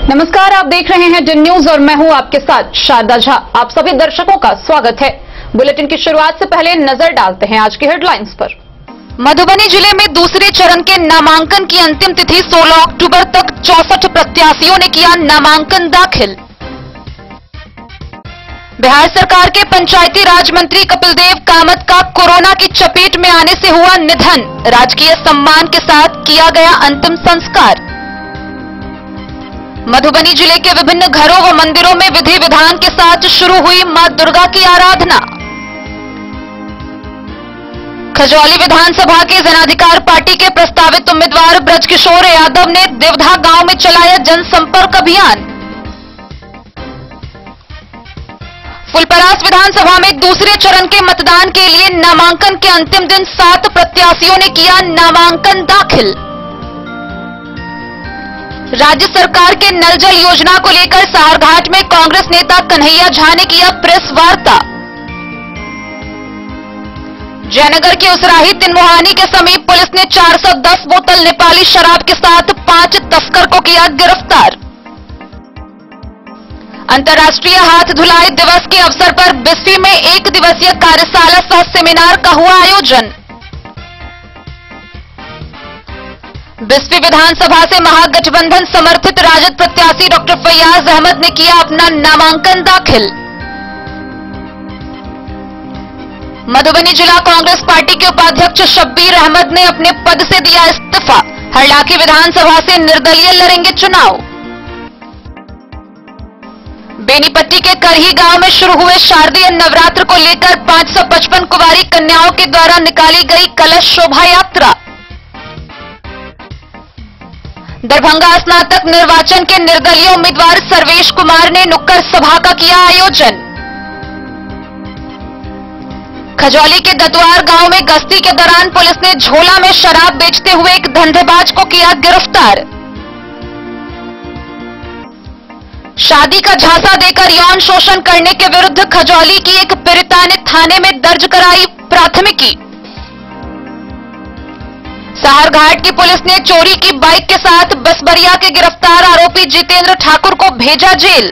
नमस्कार, आप देख रहे हैं डिन न्यूज और मैं हूं आपके साथ शारदा झा। आप सभी दर्शकों का स्वागत है। बुलेटिन की शुरुआत से पहले नजर डालते हैं आज की हेडलाइंस पर। मधुबनी जिले में दूसरे चरण के नामांकन की अंतिम तिथि 16 अक्टूबर तक 64 प्रत्याशियों ने किया नामांकन दाखिल। बिहार सरकार के पंचायती राज मंत्री कपिल देव कामत का कोरोना की चपेट में आने से हुआ निधन। राजकीय सम्मान के साथ किया गया अंतिम संस्कार। मधुबनी जिले के विभिन्न घरों व मंदिरों में विधि विधान के साथ शुरू हुई मां दुर्गा की आराधना। खजौली विधानसभा के जनाधिकार पार्टी के प्रस्तावित उम्मीदवार ब्रजकिशोर यादव ने देवधा गांव में चलाया जनसंपर्क अभियान। फुलपरास विधानसभा में दूसरे चरण के मतदान के लिए नामांकन के अंतिम दिन 7 प्रत्याशियों ने किया नामांकन दाखिल। राज्य सरकार के नल जल योजना को लेकर साहरघाट में कांग्रेस नेता कन्हैया झा ने किया प्रेस वार्ता। जयनगर के उसराही तिनमुहानी के समीप पुलिस ने 410 बोतल नेपाली शराब के साथ 5 तस्कर को किया गिरफ्तार। अंतर्राष्ट्रीय हाथ धुलाई दिवस के अवसर पर बिस्फी में 1 दिवसीय कार्यशाला सह सेमिनार का हुआ आयोजन। बिस्फी विधानसभा से महागठबंधन समर्थित राजद प्रत्याशी डॉक्टर फैयाज अहमद ने किया अपना नामांकन दाखिल। मधुबनी जिला कांग्रेस पार्टी के उपाध्यक्ष शब्बीर अहमद ने अपने पद से दिया इस्तीफा। हरलाखी विधानसभा से निर्दलीय लड़ेंगे चुनाव। बेनीपट्टी के करही गांव में शुरू हुए शारदीय नवरात्र को लेकर 555 कुंवारी कन्याओं के द्वारा निकाली गई कलश शोभा यात्रा। दरभंगा स्नातक निर्वाचन के निर्दलीय उम्मीदवार सर्वेश कुमार ने नुक्कड़ सभा का किया आयोजन। खजौली के दतवार गांव में गश्ती के दौरान पुलिस ने झोला में शराब बेचते हुए एक धंधेबाज को किया गिरफ्तार। शादी का झांसा देकर यौन शोषण करने के विरुद्ध खजौली की एक पीड़िता ने थाने में दर्ज कराई प्राथमिकी। साहरघाट की पुलिस ने चोरी की बाइक के साथ बसबरिया के गिरफ्तार आरोपी जितेंद्र ठाकुर को भेजा जेल।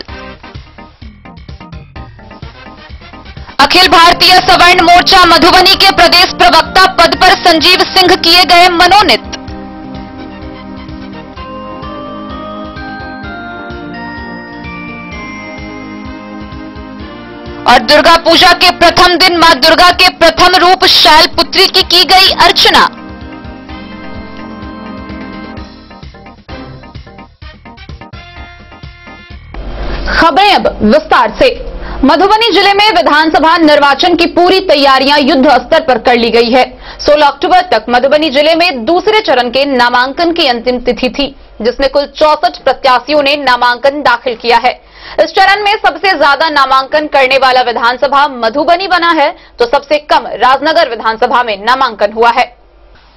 अखिल भारतीय सवर्ण मोर्चा मधुबनी के प्रदेश प्रवक्ता पद पर संजीव सिंह किए गए मनोनीत। और दुर्गा पूजा के प्रथम दिन मां दुर्गा के प्रथम रूप शैलपुत्री की गई अर्चना। खबरें अब विस्तार से। मधुबनी जिले में विधानसभा निर्वाचन की पूरी तैयारियां युद्ध स्तर पर कर ली गई है। 16 अक्टूबर तक मधुबनी जिले में दूसरे चरण के नामांकन की अंतिम तिथि थी, जिसमें कुल 64 प्रत्याशियों ने नामांकन दाखिल किया है। इस चरण में सबसे ज्यादा नामांकन करने वाला विधानसभा मधुबनी बना है, तो सबसे कम राजनगर विधानसभा में नामांकन हुआ है।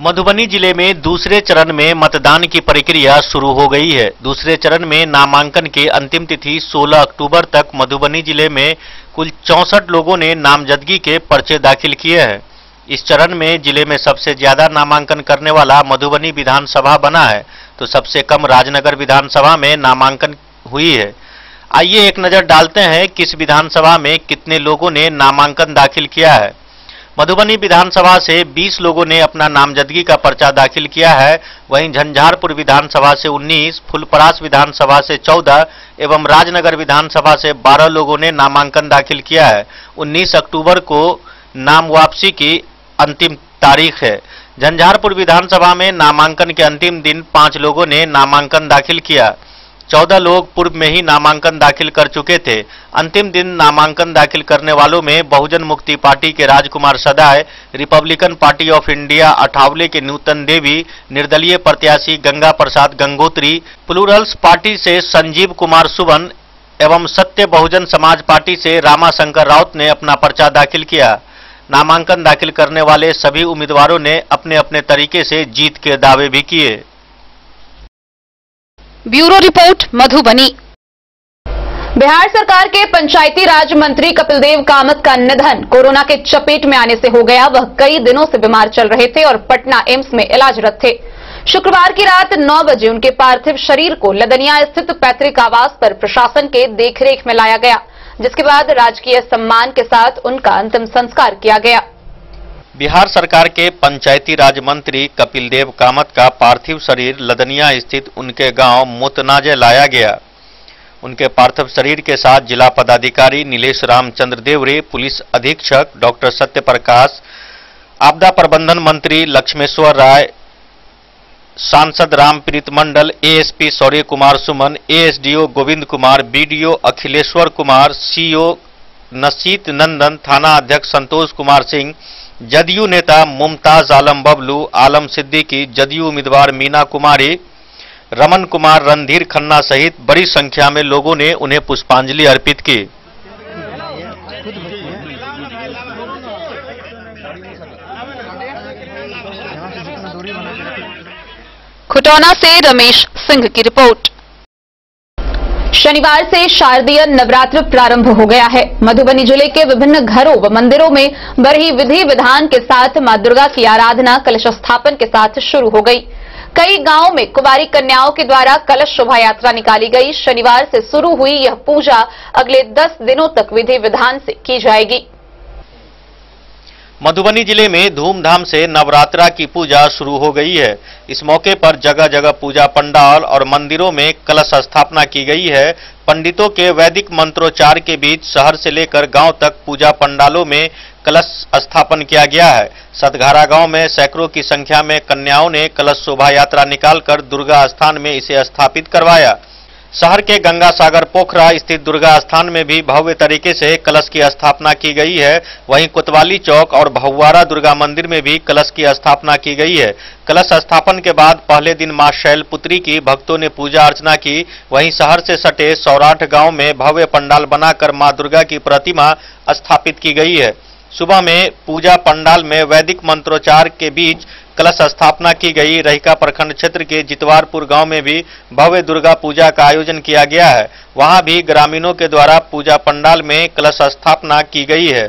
मधुबनी जिले में दूसरे चरण में मतदान की प्रक्रिया शुरू हो गई है। दूसरे चरण में नामांकन की अंतिम तिथि 16 अक्टूबर तक मधुबनी जिले में कुल 64 लोगों ने नामजदगी के पर्चे दाखिल किए हैं। इस चरण में जिले में सबसे ज्यादा नामांकन करने वाला मधुबनी विधानसभा बना है, तो सबसे कम राजनगर विधानसभा में नामांकन हुई है। आइए एक नजर डालते हैं किस विधानसभा में कितने लोगों ने नामांकन दाखिल किया है। मधुबनी विधानसभा से 20 लोगों ने अपना नामजदगी का पर्चा दाखिल किया है। वहीं झंझारपुर विधानसभा से 19, फुलपरास विधानसभा से 14 एवं राजनगर विधानसभा से 12 लोगों ने नामांकन दाखिल किया है। 19 अक्टूबर को नाम वापसी की अंतिम तारीख है। झंझारपुर विधानसभा में नामांकन के अंतिम दिन 5 लोगों ने नामांकन दाखिल किया। 14 लोग पूर्व में ही नामांकन दाखिल कर चुके थे। अंतिम दिन नामांकन दाखिल करने वालों में बहुजन मुक्ति पार्टी के Rajkumar Saday, Republican Party of India Athawale के नूतन देवी, निर्दलीय प्रत्याशी गंगा प्रसाद गंगोत्री, प्लूरल्स पार्टी से संजीव कुमार सुवन एवं सत्य बहुजन समाज पार्टी से रामाशंकर राउत ने अपना पर्चा दाखिल किया। नामांकन दाखिल करने वाले सभी उम्मीदवारों ने अपने अपने तरीके से जीत के दावे भी किए। Bureau report Madhubani. बिहार सरकार के पंचायती राज मंत्री कपिल देव कामत का निधन कोरोना के चपेट में आने से हो गया। वह कई दिनों से बीमार चल रहे थे और पटना एम्स में इलाजरत थे। शुक्रवार की रात 9 बजे उनके पार्थिव शरीर को लदनिया स्थित पैतृक आवास पर प्रशासन के देखरेख में लाया गया, जिसके बाद राजकीय सम्मान के साथ उनका अंतिम संस्कार किया गया। बिहार सरकार के पंचायती राज मंत्री कपिल देव कामत का पार्थिव शरीर लदनिया स्थित उनके गांव मुतनाजे लाया गया। उनके पार्थिव शरीर के साथ जिला पदाधिकारी नीलेश रामचंद्र देवरे, पुलिस अधीक्षक डॉक्टर सत्यप्रकाश, आपदा प्रबंधन मंत्री लक्ष्मेश्वर राय, सांसद रामप्रीत मंडल, एएसपी शौर्य कुमार सुमन, एएसडीओ गोविंद कुमार, बीडीओ अखिलेश्वर कुमार, सीओ नसीत नंदन, थाना अध्यक्ष संतोष कुमार सिंह, जदयू नेता मुमताज आलम बबलू, आलम सिद्दीकी, जदयू उम्मीदवार मीना कुमारी, रमन कुमार, रणधीर खन्ना सहित बड़ी संख्या में लोगों ने उन्हें पुष्पांजलि अर्पित की। खुटौना से रमेश सिंह की रिपोर्ट। शनिवार से शारदीय नवरात्र प्रारंभ हो गया है। मधुबनी जिले के विभिन्न घरों व मंदिरों में बड़ी विधि विधान के साथ मां दुर्गा की आराधना कलश स्थापन के साथ शुरू हो गई। कई गांवों में कुंवारी कन्याओं के द्वारा कलश शोभा यात्रा निकाली गई। शनिवार से शुरू हुई यह पूजा अगले 10 दिनों तक विधि विधान से की जाएगी। मधुबनी जिले में धूमधाम से नवरात्रा की पूजा शुरू हो गई है। इस मौके पर जगह जगह पूजा पंडाल और मंदिरों में कलश स्थापना की गई है। पंडितों के वैदिक मंत्रोच्चार के बीच शहर से लेकर गांव तक पूजा पंडालों में कलश स्थापन किया गया है। सतघारा गांव में सैकड़ों की संख्या में कन्याओं ने कलश शोभा यात्रा निकालकर दुर्गा स्थान में इसे स्थापित करवाया। शहर के गंगा सागर पोखरा स्थित दुर्गा स्थान में भी भव्य तरीके से कलश की स्थापना की गई है। वहीं कोतवाली चौक और भहुआरा दुर्गा मंदिर में भी कलश की स्थापना की गई है। कलश स्थापन के बाद पहले दिन मां शैलपुत्री की भक्तों ने पूजा अर्चना की। वहीं शहर से सटे सौराठ गांव में भव्य पंडाल बनाकर मां दुर्गा की प्रतिमा स्थापित की गई है। सुबह में पूजा पंडाल में वैदिक मंत्रोच्चार के बीच कलश स्थापना की गई। रहिका प्रखंड क्षेत्र के जितवारपुर गांव में भी भव्य दुर्गा पूजा का आयोजन किया गया है। वहां भी ग्रामीणों के द्वारा पूजा पंडाल में कलश स्थापना की गई है।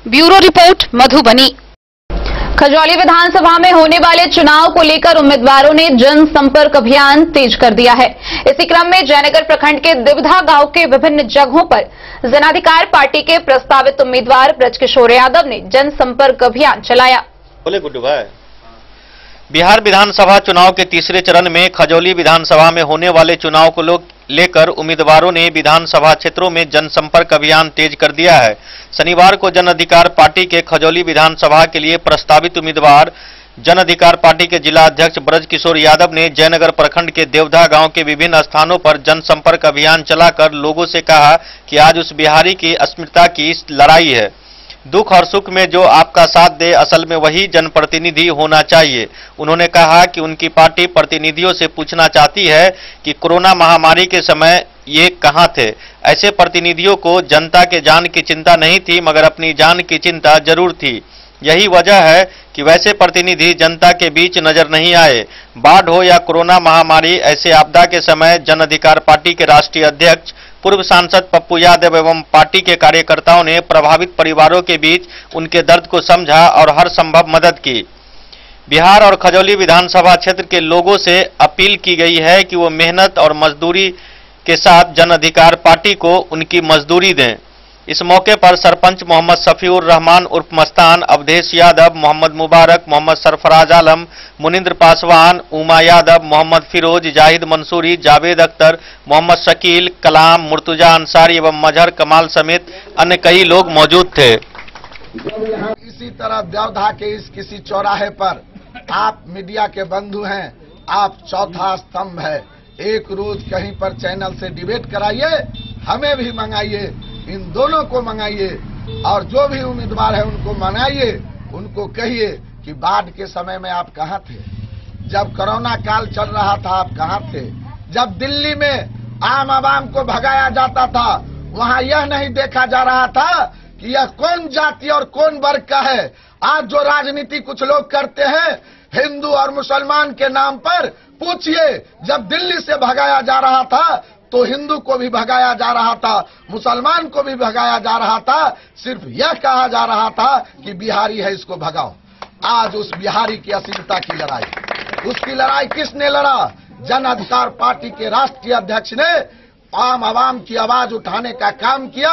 Bureau report Madhubani. खजौली विधानसभा में होने वाले चुनाव को लेकर उम्मीदवारों ने जनसंपर्क अभियान तेज कर दिया है। इसी क्रम में जयनगर प्रखंड के दिवधा गांव के विभिन्न जगहों पर जनाधिकार पार्टी के प्रस्तावित उम्मीदवार ब्रजकिशोर यादव ने जनसंपर्क अभियान चलाया। बोले गुड्डू भाई। बिहार विधानसभा चुनाव के तीसरे चरण में खजौली विधानसभा में होने वाले चुनाव को लेकर उम्मीदवारों ने विधानसभा क्षेत्रों में जनसंपर्क अभियान तेज कर दिया है। शनिवार को जन अधिकार पार्टी के खजौली विधानसभा के लिए प्रस्तावित उम्मीदवार जन अधिकार पार्टी के जिला अध्यक्ष ब्रजकिशोर यादव ने जयनगर प्रखंड के देवधा गांव के विभिन्न स्थानों पर जनसंपर्क अभियान चलाकर लोगों से कहा कि आज उस बिहारी की अस्मिता की लड़ाई है। दुख और सुख में जो आपका साथ दे, असल में वही जनप्रतिनिधि होना चाहिए। उन्होंने कहा कि उनकी पार्टी प्रतिनिधियों से पूछना चाहती है कि कोरोना महामारी के समय ये कहां थे। ऐसे प्रतिनिधियों को जनता के जान की चिंता नहीं थी, मगर अपनी जान की चिंता जरूर थी। यही वजह है कि वैसे प्रतिनिधि जनता के बीच नजर नहीं आए। बाढ़ हो या कोरोना महामारी, ऐसे आपदा के समय जन अधिकार पार्टी के राष्ट्रीय अध्यक्ष पूर्व सांसद पप्पू यादव एवं पार्टी के कार्यकर्ताओं ने प्रभावित परिवारों के बीच उनके दर्द को समझा और हर संभव मदद की। बिहार और खजौली विधानसभा क्षेत्र के लोगों से अपील की गई है कि वो मेहनत और मजदूरी के साथ जन अधिकार पार्टी को उनकी मजदूरी दें। इस मौके पर सरपंच मोहम्मद शफीउर रहमान उर्फ मस्तान, अवधेश यादव, मोहम्मद मुबारक, मोहम्मद सरफराज आलम, मुनिंद्र पासवान, उमा यादव, मोहम्मद फिरोज, जाहिद मंसूरी, जावेद अख्तर, मोहम्मद शकील, कलाम, मुर्तुजा अंसारी एवं मजहर कमाल समेत अन्य कई लोग मौजूद थे। इसी तरह देवधा के इस किसी चौराहे पर आप मीडिया के बंधु हैं, आप चौथा स्तंभ है। एक रोज कहीं पर चैनल से डिबेट कराइए, हमें भी मंगाइए, इन दोनों को मंगाइए और जो भी उम्मीदवार है उनको मनाइए। उनको कहिए कि बाढ़ के समय में आप कहां थे, जब कोरोना काल चल रहा था आप कहां थे, जब दिल्ली में आम आवाम को भगाया जाता था, वहां यह नहीं देखा जा रहा था कि यह कौन जाति और कौन वर्ग का है। आज जो राजनीति कुछ लोग करते हैं हिंदू और मुसलमान के नाम पर, पूछिए जब दिल्ली से भगाया जा रहा था तो हिंदू को भी भगाया जा रहा था, मुसलमान को भी भगाया जा रहा था। सिर्फ यह कहा जा रहा था कि बिहारी है, इसको भगाओ। आज उस बिहारी की अश्लीलता की लड़ाई, उसकी लड़ाई किसने लड़ा? जन अधिकार पार्टी के राष्ट्रीय अध्यक्ष ने आम आवाम की आवाज उठाने का काम किया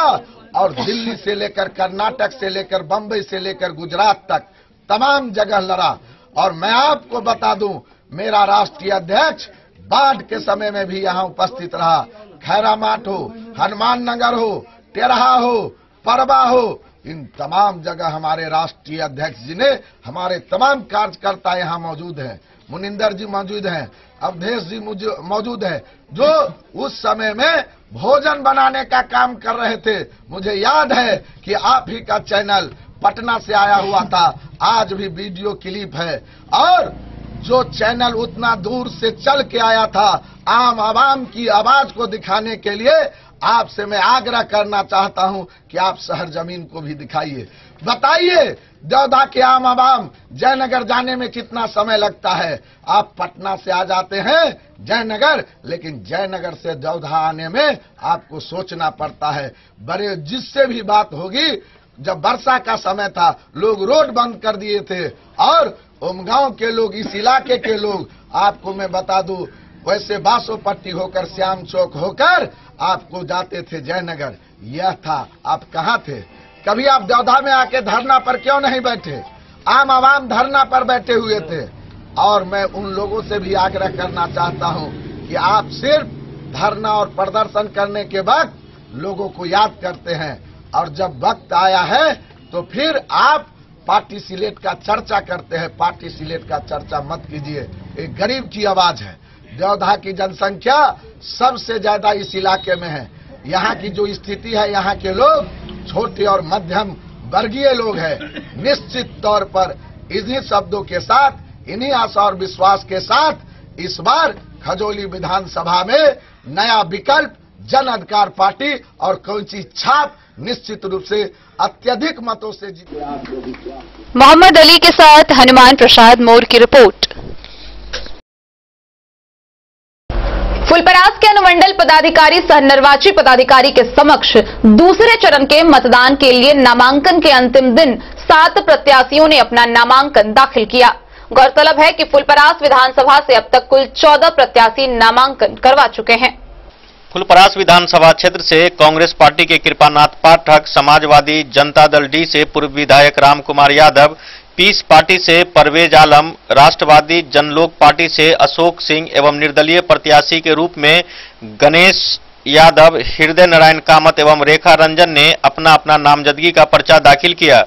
और दिल्ली से लेकर कर्नाटक से लेकर बंबई से लेकर गुजरात तक तमाम जगह लड़ा। और मैं आपको बता दूं, मेरा राष्ट्रीय अध्यक्ष बाढ़ के समय में भी यहां उपस्थित रहा। खैरामाट हो, हनुमान नगर हो, टेरहा हो, परबा हो, इन तमाम जगह हमारे राष्ट्रीय अध्यक्ष जी ने, हमारे तमाम कार्यकर्ता यहां मौजूद हैं, मुनिंदर जी मौजूद हैं, अवधेश जी मौजूद हैं, जो उस समय में भोजन बनाने का काम कर रहे थे। मुझे याद है कि आप ही का चैनल पटना से आया हुआ था, आज भी वीडियो क्लिप है। और जो चैनल उतना दूर से चल के आया था आम आवाम की आवाज को दिखाने के लिए, आपसे मैं आग्रह करना चाहता हूं कि आप शहर जमीन को भी दिखाइए। बताइए देवधा के आम आवाम जयनगर जाने में कितना समय लगता है? आप पटना से आ जाते हैं जयनगर, लेकिन जयनगर से देवधा आने में आपको सोचना पड़ता है। बड़े जिससे भी बात होगी, जब वर्षा का समय था लोग रोड बंद कर दिए थे और उमगांव के लोग, इस इलाके के लोग, आपको मैं बता दूं, वैसे बासोपट्टी होकर श्याम चौक होकर आपको जाते थे जयनगर। यह था, आप कहां थे? कभी आप देवधा में आके धरना पर क्यों नहीं बैठे? आम आवाम धरना पर बैठे हुए थे। और मैं उन लोगों से भी आग्रह करना चाहता हूं कि आप सिर्फ धरना और प्रदर्शन करने के वक्त लोगों को याद करते हैं, और जब वक्त आया है तो फिर आप पार्टी सिलेट का चर्चा करते हैं। पार्टी सिलेट का चर्चा मत कीजिए। एक गरीब की आवाज है। देवधा की जनसंख्या सबसे ज्यादा इस इलाके में है। यहाँ की जो स्थिति है, यहाँ के लोग छोटे और मध्यम वर्गीय लोग हैं। निश्चित तौर पर इन्हीं शब्दों के साथ, इन्हीं आशा और विश्वास के साथ इस बार खजौली विधानसभा में नया विकल्प जन अधिकार पार्टी और कौंची छाप निश्चित रूप से अत्यधिक मतों से जीते। मोहम्मद अली के साथ हनुमान प्रसाद मोर की रिपोर्ट। फुलपरास के अनुमंडल पदाधिकारी सह निर्वाची पदाधिकारी के समक्ष दूसरे चरण के मतदान के लिए नामांकन के अंतिम दिन 7 प्रत्याशियों ने अपना नामांकन दाखिल किया। गौरतलब है कि फुलपरास विधानसभा से अब तक कुल 14 प्रत्याशी नामांकन करवा चुके हैं। फुलपरास विधानसभा क्षेत्र से कांग्रेस पार्टी के कृपानाथ पाठक, समाजवादी जनता दल डी से पूर्व विधायक राम कुमार यादव, पीस पार्टी से परवेज आलम, राष्ट्रवादी जनलोक पार्टी से अशोक सिंह एवं निर्दलीय प्रत्याशी के रूप में गणेश यादव, हृदय नारायण कामत एवं रेखा रंजन ने अपना अपना नामजदगी का पर्चा दाखिल किया।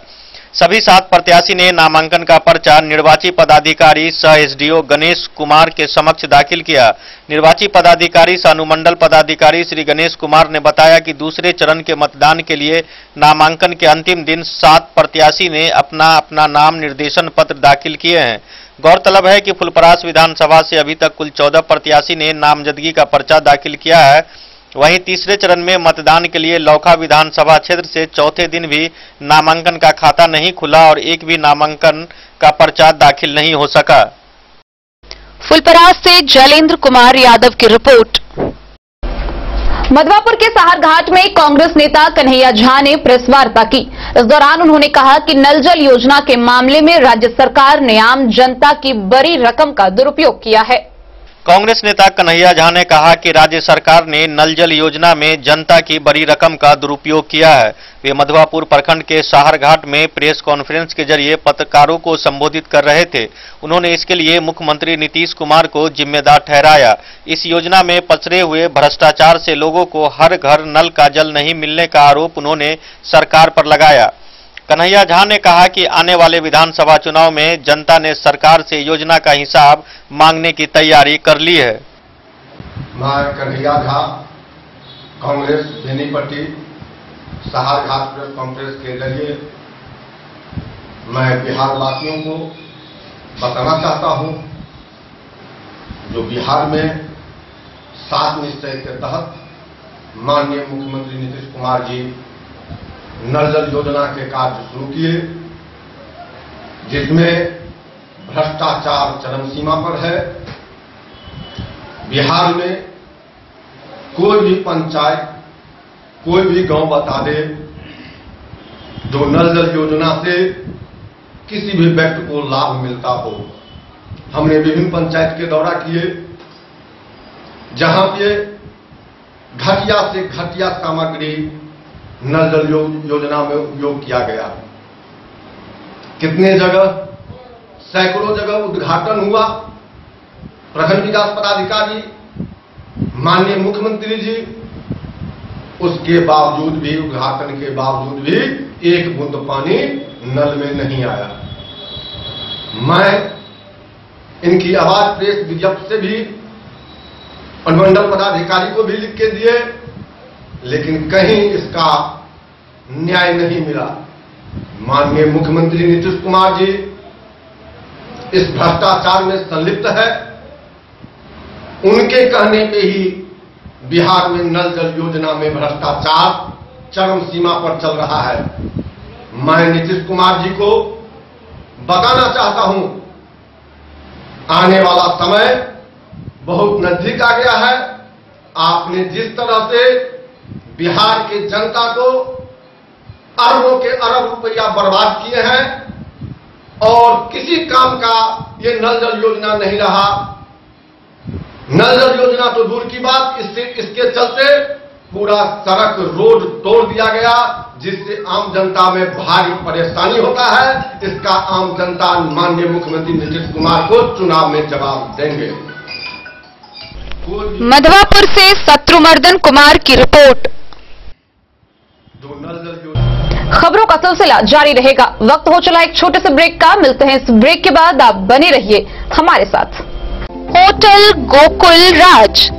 सभी 7 प्रत्याशी ने नामांकन का पर्चा निर्वाची पदाधिकारी सह एसडीओ गणेश कुमार के समक्ष दाखिल किया। निर्वाची पदाधिकारी सह अनुमंडल पदाधिकारी श्री गणेश कुमार ने बताया कि दूसरे चरण के मतदान के लिए नामांकन के अंतिम दिन 7 प्रत्याशी ने अपना अपना नाम निर्देशन पत्र दाखिल किए हैं। गौरतलब है कि फुलपरास विधानसभा से अभी तक कुल 14 प्रत्याशी ने नामजदगी का पर्चा दाखिल किया है। वहीं तीसरे चरण में मतदान के लिए लौखा विधानसभा क्षेत्र से चौथे दिन भी नामांकन का खाता नहीं खुला और एक भी नामांकन का पर्चा दाखिल नहीं हो सका। फुलपरास से जलेंद्र कुमार यादव की रिपोर्ट। मधवापुर के सहार घाट में कांग्रेस नेता कन्हैया झा ने प्रेस वार्ता की। इस दौरान उन्होंने कहा कि नल जल योजना के मामले में राज्य सरकार ने आम जनता की बड़ी रकम का दुरुपयोग किया है। कांग्रेस नेता कन्हैया झा ने कहा कि राज्य सरकार ने नल जल योजना में जनता की बड़ी रकम का दुरुपयोग किया है। वे मधवापुर प्रखंड के सहार घाट में प्रेस कॉन्फ्रेंस के जरिए पत्रकारों को संबोधित कर रहे थे। उन्होंने इसके लिए मुख्यमंत्री नीतीश कुमार को जिम्मेदार ठहराया। इस योजना में पसरे हुए भ्रष्टाचार से लोगों को हर घर नल का जल नहीं मिलने का आरोप उन्होंने सरकार पर लगाया। कन्हैया झा ने कहा कि आने वाले विधानसभा चुनाव में जनता ने सरकार से योजना का हिसाब मांगने की तैयारी कर ली है। मैं कन्हैया झा, कांग्रेस बेनीपट्टी सहार घाट प्रेस कॉन्फ्रेंस के जरिए मैं बिहार वासियों को बताना चाहता हूं, जो बिहार में 7 निश्चय के तहत माननीय मुख्यमंत्री नीतीश कुमार जी नल जल योजना के कार्य शुरू किए, जिसमें भ्रष्टाचार चरम सीमा पर है। बिहार में कोई भी पंचायत, कोई भी गांव बता दे जो नल जल योजना से किसी भी व्यक्ति को लाभ मिलता हो। हमने विभिन्न पंचायत के दौरा किए, जहां पे घटिया से घटिया सामग्री नल जल योजना में उपयोग किया गया। कितने जगह, सैकड़ों जगह उद्घाटन हुआ। प्रखंड विकास पदाधिकारी, माननीय मुख्यमंत्री जी, उसके बावजूद भी, उद्घाटन के बावजूद भी एक बूंद पानी नल में नहीं आया। मैं इनकी आवाज प्रेस विज्ञप्ति से भी अनुमंडल पदाधिकारी को भी लिख के दिए, लेकिन कहीं इसका न्याय नहीं मिला। माननीय मुख्यमंत्री नीतीश कुमार जी इस भ्रष्टाचार में संलिप्त है। उनके कहने पे ही बिहार में नल जल योजना में भ्रष्टाचार चरम सीमा पर चल रहा है। मैं नीतीश कुमार जी को बताना चाहता हूं, आने वाला समय बहुत नजदीक आ गया है। आपने जिस तरह से बिहार की जनता को अरबों के अरब रुपया बर्बाद किए हैं और किसी काम का ये नल जल योजना नहीं रहा। नल जल योजना तो दूर की बात, इसके चलते पूरा सड़क रोड तोड़ दिया गया, जिससे आम जनता में भारी परेशानी होता है। इसका आम जनता माननीय मुख्यमंत्री नीतीश कुमार को चुनाव में जवाब देंगे। मधवापुर से शत्रुमर्दन कुमार की रिपोर्ट। जो नल जल योजना, खबरों का सिलसिला जारी रहेगा। वक्त हो चला एक छोटे से ब्रेक का। मिलते हैं इस ब्रेक के बाद। आप बने रहिए हमारे साथ। होटल गोकुल राज।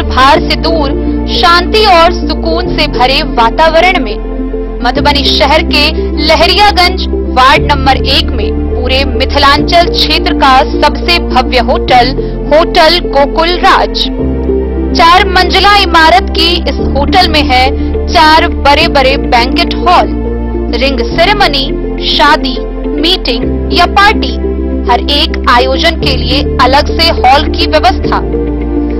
भार से दूर, शांति और सुकून से भरे वातावरण में मधुबनी शहर के लहरियागंज वार्ड नंबर 1 में पूरे मिथिलांचल क्षेत्र का सबसे भव्य होटल, होटल गोकुल राज। 4 मंजिला इमारत की इस होटल में है 4 बड़े बड़े बैंकेट हॉल, रिंग सेरेमनी, शादी, मीटिंग या पार्टी, हर एक आयोजन के लिए अलग से हॉल की व्यवस्था,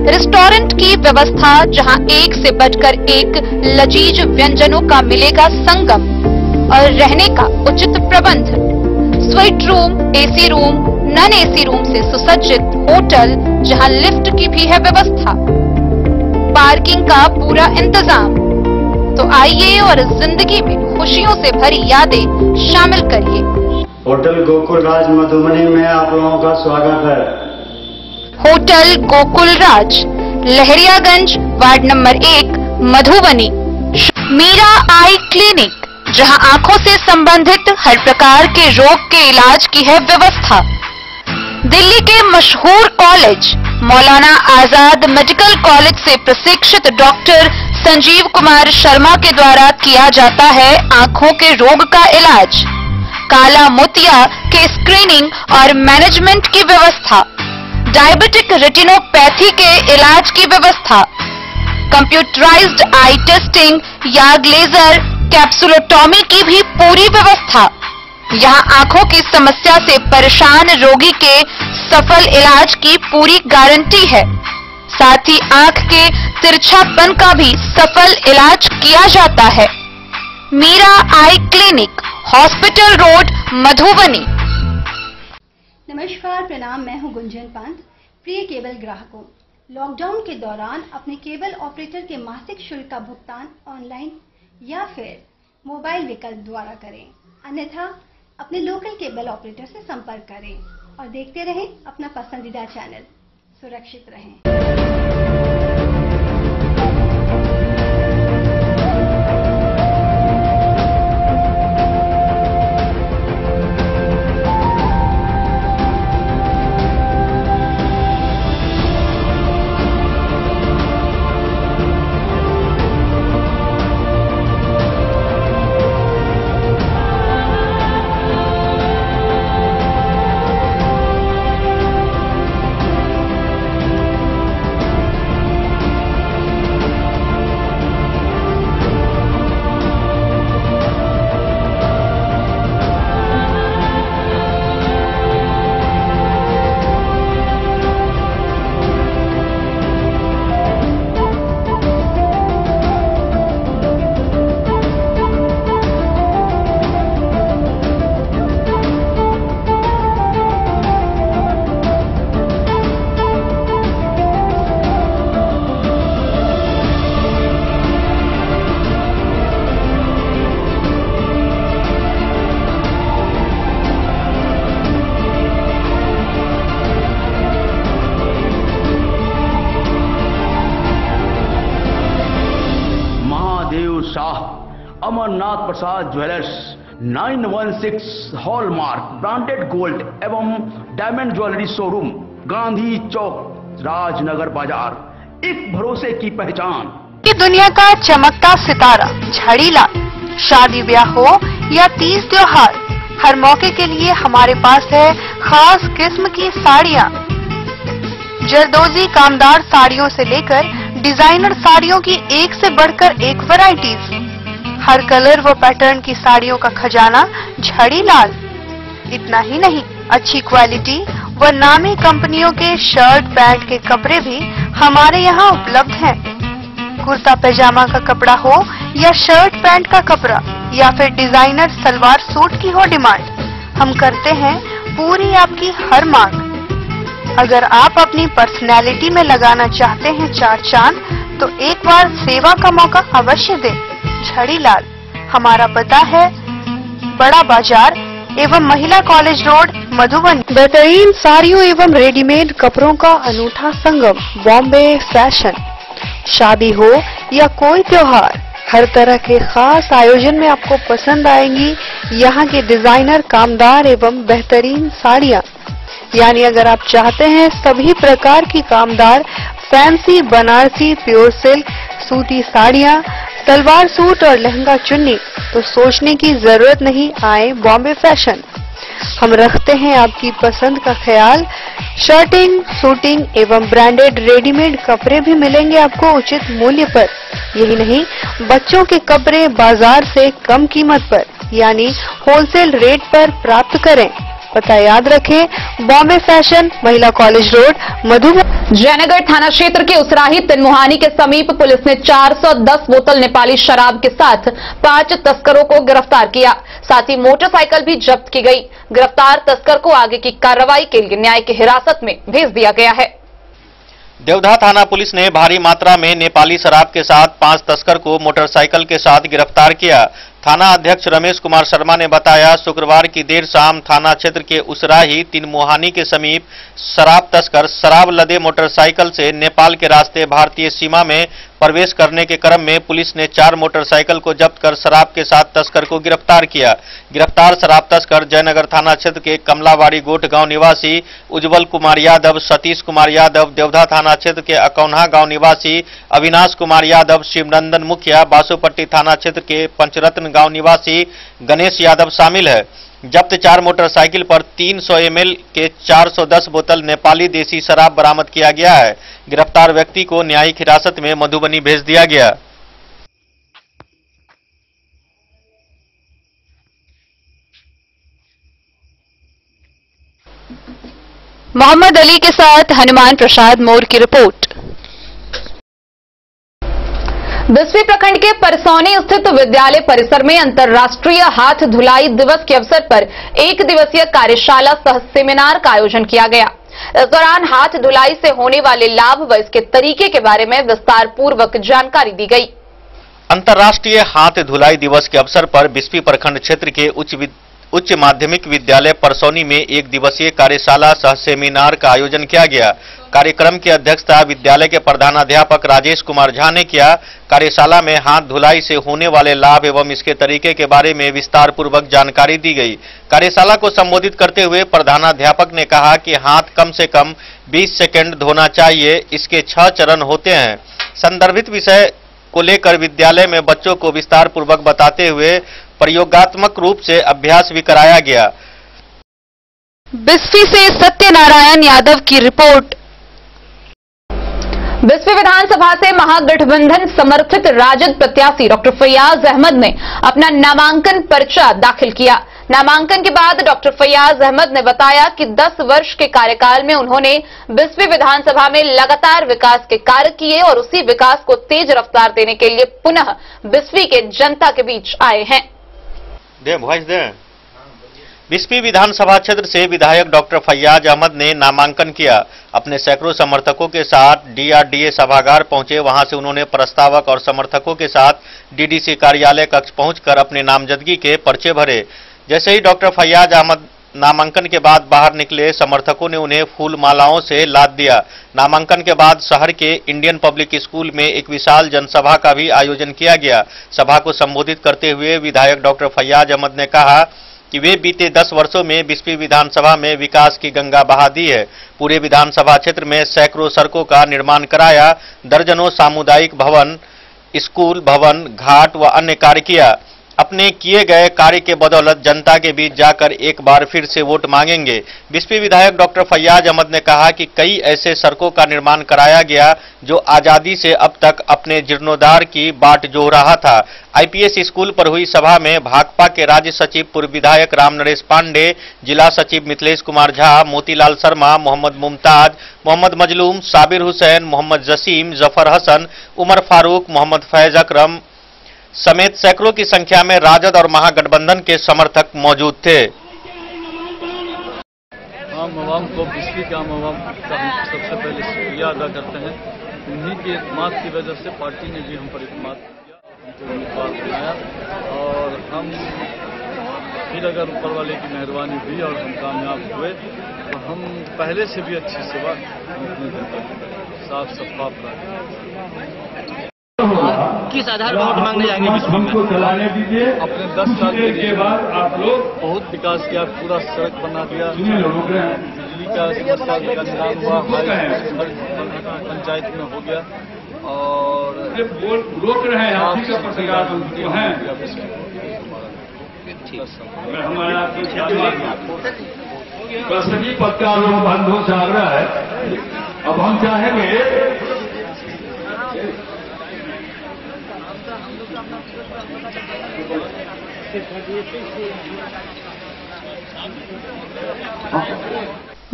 रेस्टोरेंट की व्यवस्था जहां एक से बढ़कर एक लजीज व्यंजनों का मिलेगा संगम, और रहने का उचित प्रबंध, suite room, AC room, non AC room से सुसज्जित होटल जहां लिफ्ट की भी है व्यवस्था, पार्किंग का पूरा इंतजाम। तो आइए और जिंदगी में खुशियों से भरी यादें शामिल करिए। होटल गोकुल राज मधुबनी में आप लोगों का स्वागत है। Hotel Gokul Raj, Lahariaganj ward number 1 Madhubani. Meera eye clinic, जहां आंखों से संबंधित हर प्रकार के रोग के इलाज की है व्यवस्था। दिल्ली के मशहूर college Maulana Azad medical college से प्रशिक्षित डॉक्टर संजीव कुमार शर्मा के द्वारा किया जाता है आंखों के रोग का इलाज, काला मोतिया के स्क्रीनिंग और मैनेजमेंट की व्यवस्था, डायबिटिक रेटिनोपैथी के इलाज की व्यवस्था, कंप्यूटराइज्ड आई टेस्टिंग या लेजर कैप्सुलोटॉमी की भी पूरी व्यवस्था। यहां आंखों की समस्या से परेशान रोगी के सफल इलाज की पूरी गारंटी है। साथ ही आंख के तिरछापन का भी सफल इलाज किया जाता है। Meera eye clinic, hospital road, Madhubani. नमस्कार, प्रणाम। मैं हूं गुंजन पंत। प्रिय केबल ग्राहकों, लॉकडाउन के दौरान अपने केबल ऑपरेटर के मासिक शुल्क का भुगतान ऑनलाइन या फिर मोबाइल विकल्प द्वारा करें, अन्यथा अपने लोकल केबल ऑपरेटर से संपर्क करें और देखते रहें अपना पसंदीदा चैनल। सुरक्षित रहें। अमरनाथ प्रसाद ज्वेलर्स 916 हॉलमार्क ब्रांडेड गोल्ड एवं डायमंड ज्वेलरी शोरूम, गांधी चौक, राजनगर बाजार, एक भरोसे की पहचान। ये दुनिया का चमकता सितारा झाड़ीलाल। शादी ब्याह हो या तीज त्योहार, हर मौके के लिए हमारे पास है खास किस्म की साड़ियाँ। जरदोजी कामदार साड़ियों से लेकर डिजाइनर साड़ियों की एक से बढ़कर एक वैरायटीज, हर कलर व पैटर्न की साड़ियों का खजाना झाड़ीलाल। इतना ही नहीं, अच्छी क्वालिटी व नामी कंपनियों के शर्ट पैंट के कपड़े भी हमारे यहाँ उपलब्ध हैं। कुर्ता पैजामा का कपड़ा हो या शर्ट पैंट का कपड़ा या फिर डिजाइनर सलवार सूट की हो डिमांड, हम करते हैं पूरी आपकी हर मांग। अगर आप अपनी पर्सनैलिटी में लगाना चाहते हैं चार चांद, तो एक बार सेवा का मौका अवश्य दें। झाड़ीलाल, हमारा पता है बड़ा बाजार एवं महिला कॉलेज रोड, मधुबनी। बेहतरीन साड़ियों एवं रेडीमेड कपड़ों का अनूठा संगम, बॉम्बे फैशन। शादी हो या कोई त्योहार, हर तरह के खास आयोजन में आपको पसंद आएंगी यहाँ के डिजाइनर कामदार एवं बेहतरीन साड़ियाँ। यानी अगर आप चाहते हैं सभी प्रकार की कामदार फैंसी बनारसी प्योर सिल्क सूती साड़ियाँ, सलवार सूट और लहंगा चुन्नी, तो सोचने की जरूरत नहीं, आए बॉम्बे फैशन। हम रखते हैं आपकी पसंद का ख्याल। शर्टिंग, सूटिंग एवं ब्रांडेड रेडीमेड कपड़े भी मिलेंगे आपको उचित मूल्य पर। यही नहीं, बच्चों के कपड़े बाजार से कम कीमत पर यानी होलसेल रेट पर प्राप्त करें। पता याद रखें, बॉम्बे फैशन, महिला कॉलेज रोड, मधुबनी। जयनगर थाना क्षेत्र के उसराही तिनमुहानी के समीप पुलिस ने 410 बोतल नेपाली शराब के साथ 5 तस्करों को गिरफ्तार किया। साथ ही मोटरसाइकिल भी जब्त की गई। गिरफ्तार तस्कर को आगे की कार्रवाई के लिए न्याय की हिरासत में भेज दिया गया है। देवधा थाना पुलिस ने भारी मात्रा में नेपाली शराब के साथ 5 तस्कर को मोटरसाइकिल के साथ गिरफ्तार किया। थाना अध्यक्ष रमेश कुमार शर्मा ने बताया, शुक्रवार की देर शाम थाना क्षेत्र के उसराही तिनमुहानी के समीप शराब तस्कर शराब लदे मोटरसाइकिल से नेपाल के रास्ते भारतीय सीमा में प्रवेश करने के क्रम में पुलिस ने 4 मोटरसाइकिल को जब्त कर शराब के साथ तस्कर को गिरफ्तार किया। गिरफ्तार शराब तस्कर जयनगर थाना क्षेत्र के कमलावाड़ी गोठ गांव निवासी उज्जवल कुमार यादव, सतीश कुमार यादव, देवधा थाना क्षेत्र के अकौन्हा गांव निवासी अविनाश कुमार यादव, शिवनंदन मुखिया, बासोपट्टी थाना क्षेत्र के पंचरत्न गांव निवासी गणेश यादव शामिल है। जब्त 4 मोटरसाइकिल पर 300 ml के 410 बोतल नेपाली देसी शराब बरामद किया गया है। गिरफ्तार व्यक्ति को न्यायिक हिरासत में मधुबनी भेज दिया गया। मोहम्मद अली के साथ हनुमान प्रसाद मोर की रिपोर्ट। बिस्फी प्रखंड के परसौनी स्थित विद्यालय परिसर में अंतर्राष्ट्रीय हाथ धुलाई दिवस के अवसर पर 1 दिवसीय कार्यशाला सह सेमिनार का आयोजन किया गया। इस दौरान हाथ धुलाई से होने वाले लाभ व इसके तरीके के बारे में विस्तार पूर्वक जानकारी दी गई। अंतर्राष्ट्रीय हाथ धुलाई दिवस के अवसर पर बिस्फी प्रखंड क्षेत्र के उच्च माध्यमिक विद्यालय परसौनी में 1 दिवसीय कार्यशाला सह सेमिनार का आयोजन किया गया। कार्यक्रम की अध्यक्षता विद्यालय के प्रधानाध्यापक राजेश कुमार झा ने किया। कार्यशाला में हाथ धुलाई से होने वाले लाभ एवं इसके तरीके के बारे में विस्तार पूर्वक जानकारी दी गई। कार्यशाला को संबोधित करते हुए प्रधानाध्यापक ने कहा कि हाथ कम से कम 20 सेकंड धोना चाहिए। इसके 6 चरण होते हैं। संदर्भित विषय को लेकर विद्यालय में बच्चों को विस्तार पूर्वक बताते हुए प्रयोगात्मक रूप से अभ्यास भी कराया गया। बिस्फी से सत्यनारायण यादव की रिपोर्ट। बिस्फी विधानसभा से महागठबंधन समर्थित राजद प्रत्याशी डॉक्टर फैयाज अहमद ने अपना नामांकन पर्चा दाखिल किया। नामांकन के बाद डॉक्टर फैयाज अहमद ने बताया कि 10 वर्ष के कार्यकाल में उन्होंने बिस्फी विधानसभा में लगातार विकास के कार्य किए और उसी विकास को तेज रफ्तार देने के लिए पुनः बिस्फी के जनता के बीच आए हैं। बिस्फी विधानसभा क्षेत्र से विधायक डॉक्टर फैयाज अहमद ने नामांकन किया। अपने सैकड़ों समर्थकों के साथ डीआरडीए सभागार पहुंचे। वहां से उन्होंने प्रस्तावक और समर्थकों के साथ डीडीसी कार्यालय कक्ष पहुंचकर अपने नामजदगी के पर्चे भरे। जैसे ही डॉक्टर फैयाज अहमद नामांकन के बाद बाहर निकले समर्थकों ने उन्हें फूल मालाओं से लाद दिया। नामांकन के बाद शहर के इंडियन पब्लिक स्कूल में एक विशाल जनसभा का भी आयोजन किया गया। सभा को संबोधित करते हुए विधायक डॉक्टर फैयाज अहमद ने कहा कि वे बीते 10 वर्षों में बिस्फी विधानसभा में विकास की गंगा बहा दी है। पूरे विधानसभा क्षेत्र में सैकड़ों सड़कों का निर्माण कराया, दर्जनों सामुदायिक भवन, स्कूल भवन, घाट व अन्य कार्य किया। अपने किए गए कार्य के बदौलत जनता के बीच जाकर एक बार फिर से वोट मांगेंगे। बिस्फी विधायक डॉक्टर फैयाज अहमद ने कहा कि कई ऐसे सड़कों का निर्माण कराया गया जो आजादी से अब तक अपने जीर्णोद्धार की बाट जोह रहा था। आईपीएस स्कूल पर हुई सभा में भाकपा के राज्य सचिव पूर्व विधायक राम नरेश पांडे, जिला सचिव मिथिलेश कुमार झा, मोतीलाल शर्मा, मोहम्मद मुमताज, मोहम्मद मजलूम, साबिर हुसैन, मोहम्मद जसीम, जफर हसन, उमर फारूक, मोहम्मद फैज अकरम समेत सैकड़ों की संख्या में राजद और महागठबंधन के समर्थक मौजूद थे। आम आवाम को बिस्फी के आम आवाम का हम सबसे पहले शुक्रिया अदा करते हैं। उन्हीं के इत्मीनान की वजह से पार्टी ने भी हम पर इत्मीनान किया, हमको उम्मीदवार बनाया और हम फिर अगर ऊपर वाले की मेहरबानी हुई और हम कामयाब हुए तो हम पहले से भी अच्छी सेवा अपनी जनता की साफ शफाफ रखें। किस आधार पर वोट मांगने जाएंगे? हमको चलाने दीजिए। अपने 10 साल के बाद आप लोग बहुत विकास किया, पूरा सड़क बना दिया, बिजली का समस्या का निदान हुआ, पंचायत में हो गया और रोक रहे हैं सभी पत्ता बंद हो जा रहा है। अब हम चाहेंगे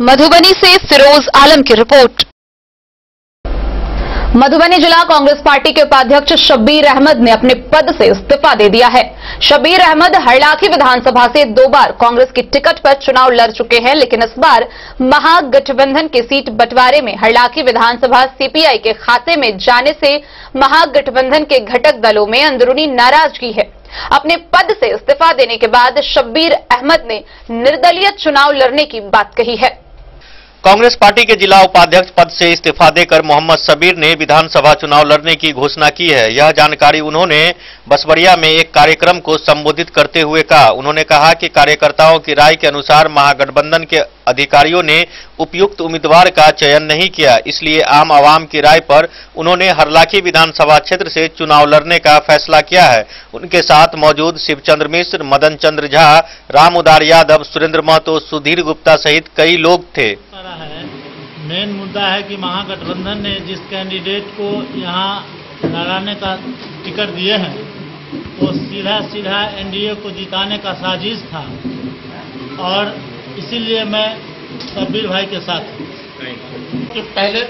मधुबनी से फिरोज आलम की रिपोर्ट। मधुबनी जिला कांग्रेस पार्टी के उपाध्यक्ष शब्बीर अहमद ने अपने पद से इस्तीफा दे दिया है। शब्बीर अहमद हरलाखी विधानसभा से 2 बार कांग्रेस की टिकट पर चुनाव लड़ चुके हैं, लेकिन इस बार महागठबंधन के सीट बंटवारे में हरलाखी विधानसभा सीपीआई के खाते में जाने से महागठबंधन के घटक दलों में अंदरूनी नाराजगी है। अपने पद से इस्तीफा देने के बाद शब्बीर अहमद ने निर्दलीय चुनाव लड़ने की बात कही है। कांग्रेस पार्टी के जिला उपाध्यक्ष पद से इस्तीफा देकर मोहम्मद शब्बीर ने विधानसभा चुनाव लड़ने की घोषणा की है। यह जानकारी उन्होंने बसवड़िया में एक कार्यक्रम को संबोधित करते हुए कहा। उन्होंने कहा कि कार्यकर्ताओं की राय के अनुसार महागठबंधन के अधिकारियों ने उपयुक्त उम्मीदवार का चयन नहीं किया, इसलिए आम आवाम की राय पर उन्होंने हरलाखी विधानसभा क्षेत्र से चुनाव लड़ने का फैसला किया है। उनके साथ मौजूद शिवचंद्र मिश्र, मदन चंद्र झा, राम उदार यादव, सुरेंद्र महतो, सुधीर गुप्ता सहित कई लोग थे। मेन मुद्दा है कि महागठबंधन ने जिस कैंडिडेट को यहाँ लड़ाने का टिकट दिए हैं वो सीधा सीधा एनडीए को जिताने का साजिश था और इसीलिए मैं शब्बीर भाई के साथ हूँ। कि पहले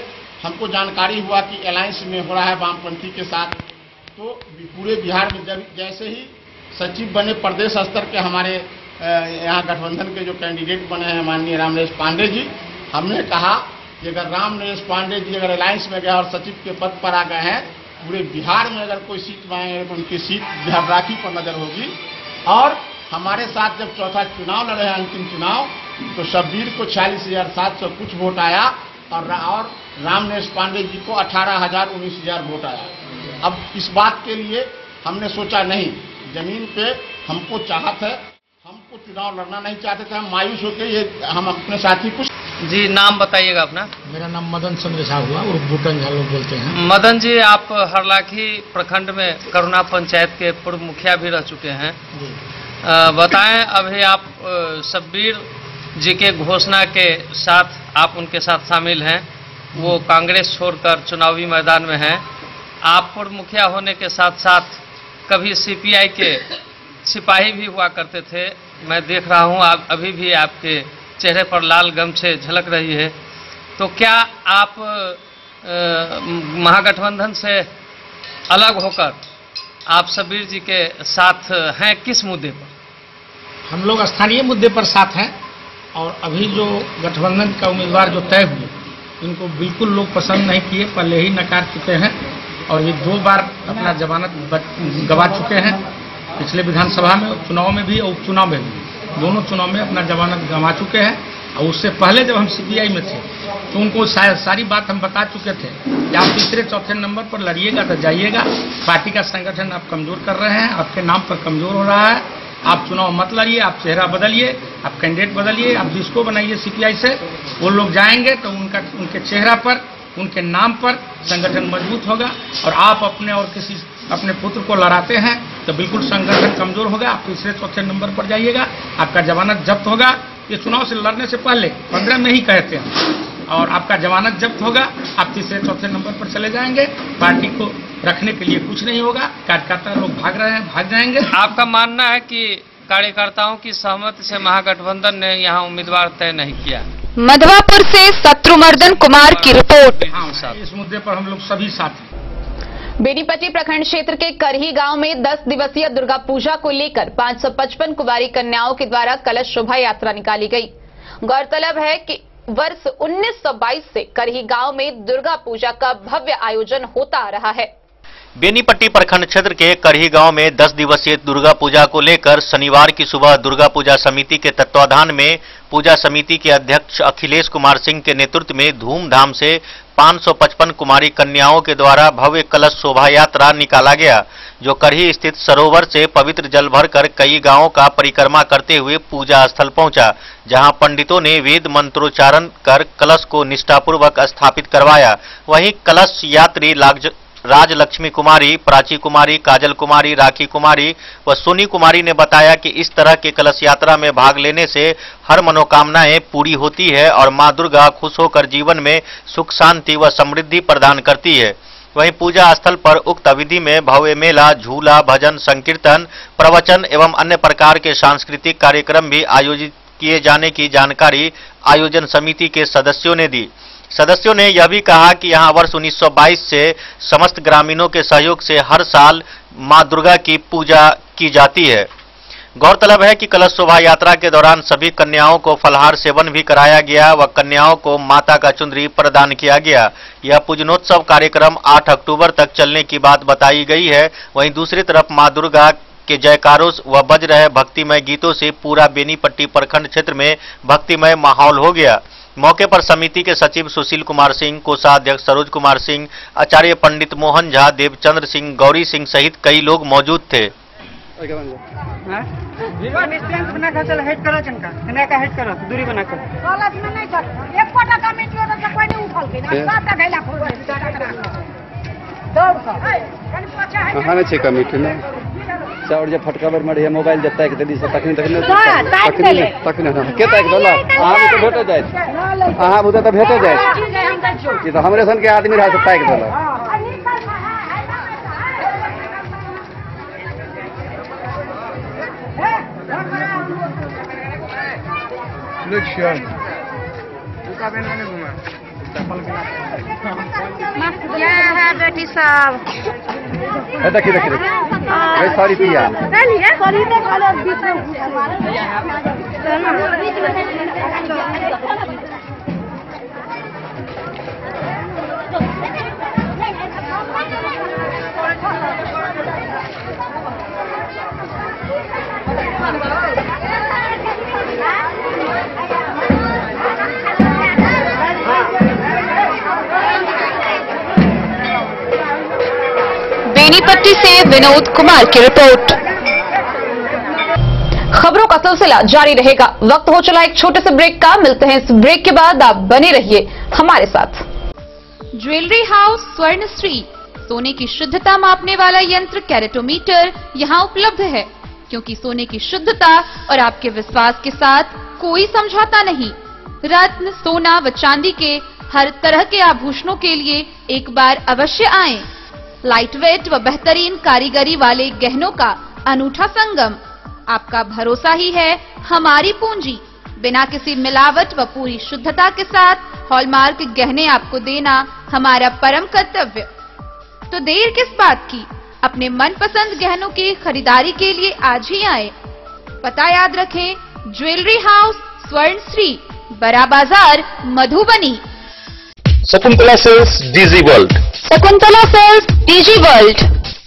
हमको जानकारी हुआ कि अलायंस में हो रहा है वामपंथी के साथ, तो पूरे बिहार में जब जैसे ही सचिव बने प्रदेश स्तर के हमारे यहाँ गठबंधन के जो कैंडिडेट बने हैं माननीय राम नरेश पांडे जी, हमने कहा कि अगर राम नरेश पांडे जी अगर अलायंस में गए और सचिव के पद पर आ गए हैं, पूरे बिहार में अगर कोई सीट मांगेंगे तो उनकी सीट हरलाखी पर नजर होगी। और हमारे साथ जब चौथा चुनाव लड़े हैं, अंतिम चुनाव, तो शब्बीर को 46,700 कुछ वोट आया और राम नरेश पांडे जी को 18,000-19,000 वोट आया। अब इस बात के लिए हमने सोचा नहीं, जमीन पे हमको चाहत है, हमको चुनाव लड़ना नहीं चाहते थे, हम मायूस होकर ये हम अपने साथी कुछ। जी नाम बताइएगा अपना। मेरा नाम मदन चंद्र झा हुआ और बूटन झा लोग बोलते हैं। मदन जी, आप हरलाखी प्रखंड में करुणा पंचायत के पूर्व मुखिया भी रह चुके हैं। बताएं, अभी आप शब्बीर जी के घोषणा के साथ आप उनके साथ शामिल हैं, वो कांग्रेस छोड़कर चुनावी मैदान में हैं। आप पूर्व मुखिया होने के साथ साथ कभी सीपीआई के सिपाही भी हुआ करते थे। मैं देख रहा हूँ आप अभी भी आपके चेहरे पर लाल गमछे झलक रही है। तो क्या आप महागठबंधन से अलग होकर आप शब्बीर जी के साथ हैं, किस मुद्दे पर? हम लोग स्थानीय मुद्दे पर साथ हैं और अभी जो गठबंधन का उम्मीदवार जो तय हुए इनको बिल्कुल लोग पसंद नहीं किए, पहले ही नकार चुके हैं और ये 2 बार अपना जमानत गवा चुके हैं, पिछले विधानसभा में, चुनाव में भी और उपचुनाव में भी। दोनों चुनाव में अपना जमानत गंवा चुके हैं। और उससे पहले जब हम सीपीआई में थे तो उनको सारी बात हम बता चुके थे कि आप तीसरे चौथे नंबर पर लड़िएगा तो जाइएगा, पार्टी का संगठन आप कमजोर कर रहे हैं, आपके नाम पर कमजोर हो रहा है, आप चुनाव मत लड़िए, आप चेहरा बदलिए, आप कैंडिडेट बदलिए, आप जिसको बनाइए सीपीआई से, वो लोग जाएंगे तो उनके चेहरा पर, उनके नाम पर संगठन मजबूत होगा। और आप अपने और किसी अपने पुत्र को लड़ाते हैं तो बिल्कुल संगठन कमजोर होगा। आप तीसरे चौथे नंबर पर जाइएगा, आपका जमानत जब्त होगा। ये चुनाव से लड़ने से पहले 15 में ही कहते हैं, और आपका जमानत जब्त होगा, आप तीसरे चौथे नंबर पर चले जाएंगे। पार्टी को रखने के लिए कुछ नहीं होगा, कार्यकर्ता लोग भाग रहे हैं, भाग जाएंगे। आपका मानना है कि कार्यकर्ताओं की सहमति से महागठबंधन ने यहाँ उम्मीदवार तय नहीं किया? मधवापुर से शत्रुमर्दन कुमार की रिपोर्ट। हाँ साहब, इस मुद्दे पर हम लोग सभी साथ हैं। बेनीपट्टी प्रखंड क्षेत्र के करही गांव में 10 दिवसीय दुर्गा पूजा को लेकर 555 कुंवारी कन्याओं के द्वारा कलश शोभा यात्रा निकाली गई। गौरतलब है कि वर्ष 1922 से करही गांव में दुर्गा पूजा का भव्य आयोजन होता आ रहा है। बेनीपट्टी प्रखंड क्षेत्र के करही गांव में 10 दिवसीय दुर्गा पूजा को लेकर शनिवार की सुबह दुर्गा पूजा समिति के तत्वाधान में पूजा समिति के अध्यक्ष अखिलेश कुमार सिंह के नेतृत्व में धूमधाम से 555 कुमारी कन्याओं के द्वारा भव्य कलश शोभा यात्रा निकाला गया, जो करही स्थित सरोवर से पवित्र जल भरकर कई गांवों का परिक्रमा करते हुए पूजा स्थल पहुंचा, जहां पंडितों ने वेद मंत्रोच्चारण कर कलश को निष्ठापूर्वक स्थापित करवाया। वहीं कलश यात्री राजलक्ष्मी कुमारी, प्राची कुमारी, काजल कुमारी, राखी कुमारी व सोनी कुमारी ने बताया कि इस तरह के कलश यात्रा में भाग लेने से हर मनोकामनाएं पूरी होती है और मां दुर्गा खुश होकर जीवन में सुख शांति व समृद्धि प्रदान करती है। वहीं पूजा स्थल पर उक्त अवधि में भव्य मेला, झूला, भजन, संकीर्तन, प्रवचन एवं अन्य प्रकार के सांस्कृतिक कार्यक्रम भी आयोजित किए जाने की जानकारी आयोजन समिति के सदस्यों ने दी। सदस्यों ने यह भी कहा कि यहां वर्ष 1922 से समस्त ग्रामीणों के सहयोग से हर साल मां दुर्गा की पूजा की जाती है। गौरतलब है कि कलश शोभा यात्रा के दौरान सभी कन्याओं को फलाहार सेवन भी कराया गया व कन्याओं को माता का चुंदरी प्रदान किया गया। यह पूजनोत्सव कार्यक्रम 8 अक्टूबर तक चलने की बात बताई गई है। वहीं दूसरी तरफ मां दुर्गा के जयकारों व बज रहे भक्तिमय गीतों से पूरा बेनीपट्टी प्रखंड क्षेत्र में भक्तिमय माहौल हो गया। मौके पर समिति के सचिव सुशील कुमार सिंह, कोषाध्यक्ष सरोज कुमार सिंह, आचार्य पंडित मोहन झा, देवचंद्र सिंह, गौरी सिंह सहित कई लोग मौजूद थे। और जब फटका बर मड़ी मोबाइल देता है कि दीदी से तकनी तकनी तकनी के तक दोला आहा तो भेट जाए, आहा बुदा तो भेट जाए, ये तो हमरे सन के आदमी रहा सकता है कि दोला बेटी साहब देखिए सॉरी पिया बेनीपट्टी से विनोद कुमार की रिपोर्ट। खबरों का सिलसिला जारी रहेगा। वक्त हो चला एक छोटे से ब्रेक का, मिलते हैं इस ब्रेक के बाद। आप बने रहिए हमारे साथ। ज्वेलरी हाउस स्वर्णश्री, सोने की शुद्धता मापने वाला यंत्र कैरेटोमीटर यहाँ उपलब्ध है, क्योंकि सोने की शुद्धता और आपके विश्वास के साथ कोई समझौता नहीं। रत्न, सोना व चांदी के हर तरह के आभूषणों के लिए एक बार अवश्य आएं। लाइट वेट व बेहतरीन कारीगरी वाले गहनों का अनूठा संगम। आपका भरोसा ही है हमारी पूंजी। बिना किसी मिलावट व पूरी शुद्धता के साथ हॉलमार्क गहने आपको देना हमारा परम कर्तव्य। तो देर किस बात की, अपने मनपसंद गहनों की खरीदारी के लिए आज ही आए। पता याद रखें, jewellery house Swarnashree, Bada Bazar, Madhubani. Shakuntala sales DG world. Shakuntala sales DG world,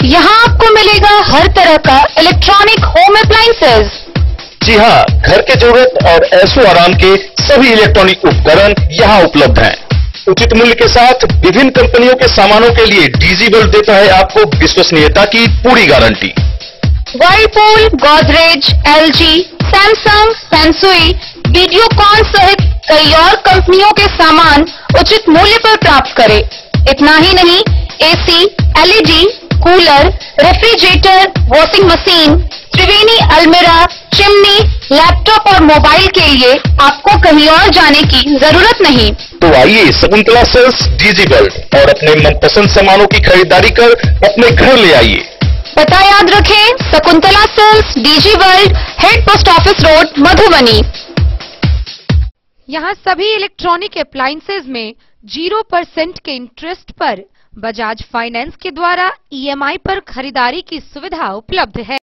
यहाँ आपको मिलेगा हर तरह का इलेक्ट्रॉनिक होम अप्लायंसेज, जी हाँ, घर के जरूरत और ऐशो आराम के सभी इलेक्ट्रॉनिक उपकरण यहाँ उपलब्ध हैं। उचित मूल्य के साथ विभिन्न कंपनियों के सामानों के लिए डीजी वर्ल्ड देता है आपको विश्वसनीयता की पूरी guarantee. Whirlpool, Godrej, LG, Samsung, Sansui, Videocon सहित कई और कंपनियों के सामान उचित मूल्य पर प्राप्त करें। इतना ही नहीं, AC, LED, cooler, refrigerator, washing machine, Triveni अलमीरा, चिमनी, लैपटॉप और मोबाइल के लिए आपको कहीं और जाने की जरूरत नहीं। तो आइए शकुंतला सेल्स डीजी वर्ल्ड और अपने मनपसंद सामानों की खरीदारी कर अपने घर ले आइए। पता याद रखें, Shakuntala sales, DG world, head post office road, Madhubani. यहाँ सभी इलेक्ट्रॉनिक अप्लायंसेज में 0% के इंटरेस्ट पर बजाज फाइनेंस के द्वारा ईएमआई पर खरीदारी की सुविधा उपलब्ध है।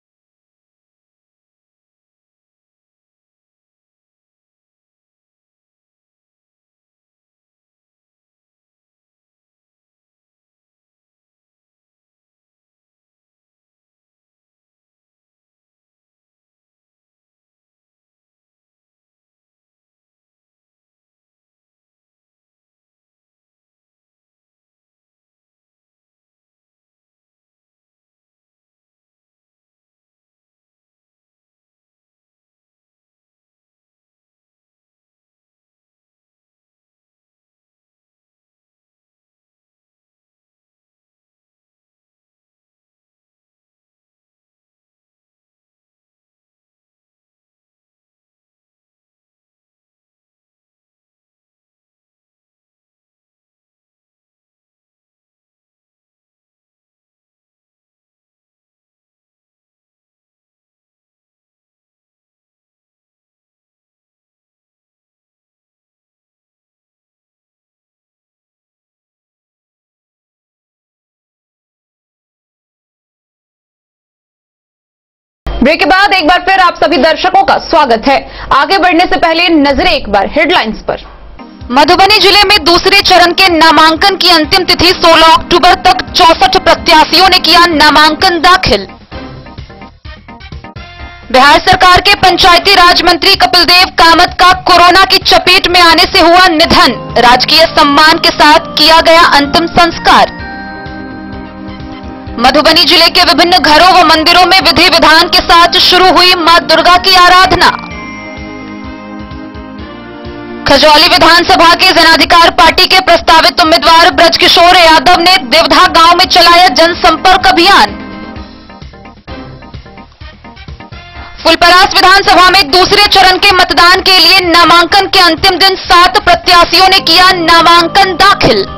ब्रेक के बाद एक बार फिर आप सभी दर्शकों का स्वागत है। आगे बढ़ने से पहले नजरें एक बार हेडलाइंस पर। मधुबनी जिले में दूसरे चरण के नामांकन की अंतिम तिथि 16 अक्टूबर तक 64 प्रत्याशियों ने किया नामांकन दाखिल। बिहार सरकार के पंचायती राज मंत्री कपिल देव कामत का कोरोना की चपेट में आने से हुआ निधन। राजकीय सम्मान के साथ किया गया अंतिम संस्कार। मधुबनी जिले के विभिन्न घरों व मंदिरों में विधि विधान के साथ शुरू हुई मां दुर्गा की आराधना। खजौली विधानसभा के जनाधिकार पार्टी के प्रस्तावित उम्मीदवार ब्रजकिशोर यादव ने देवधा गांव में चलाया जनसंपर्क अभियान। फुलपरास विधानसभा में दूसरे चरण के मतदान के लिए नामांकन के अंतिम दिन 7 प्रत्याशियों ने किया नामांकन दाखिल।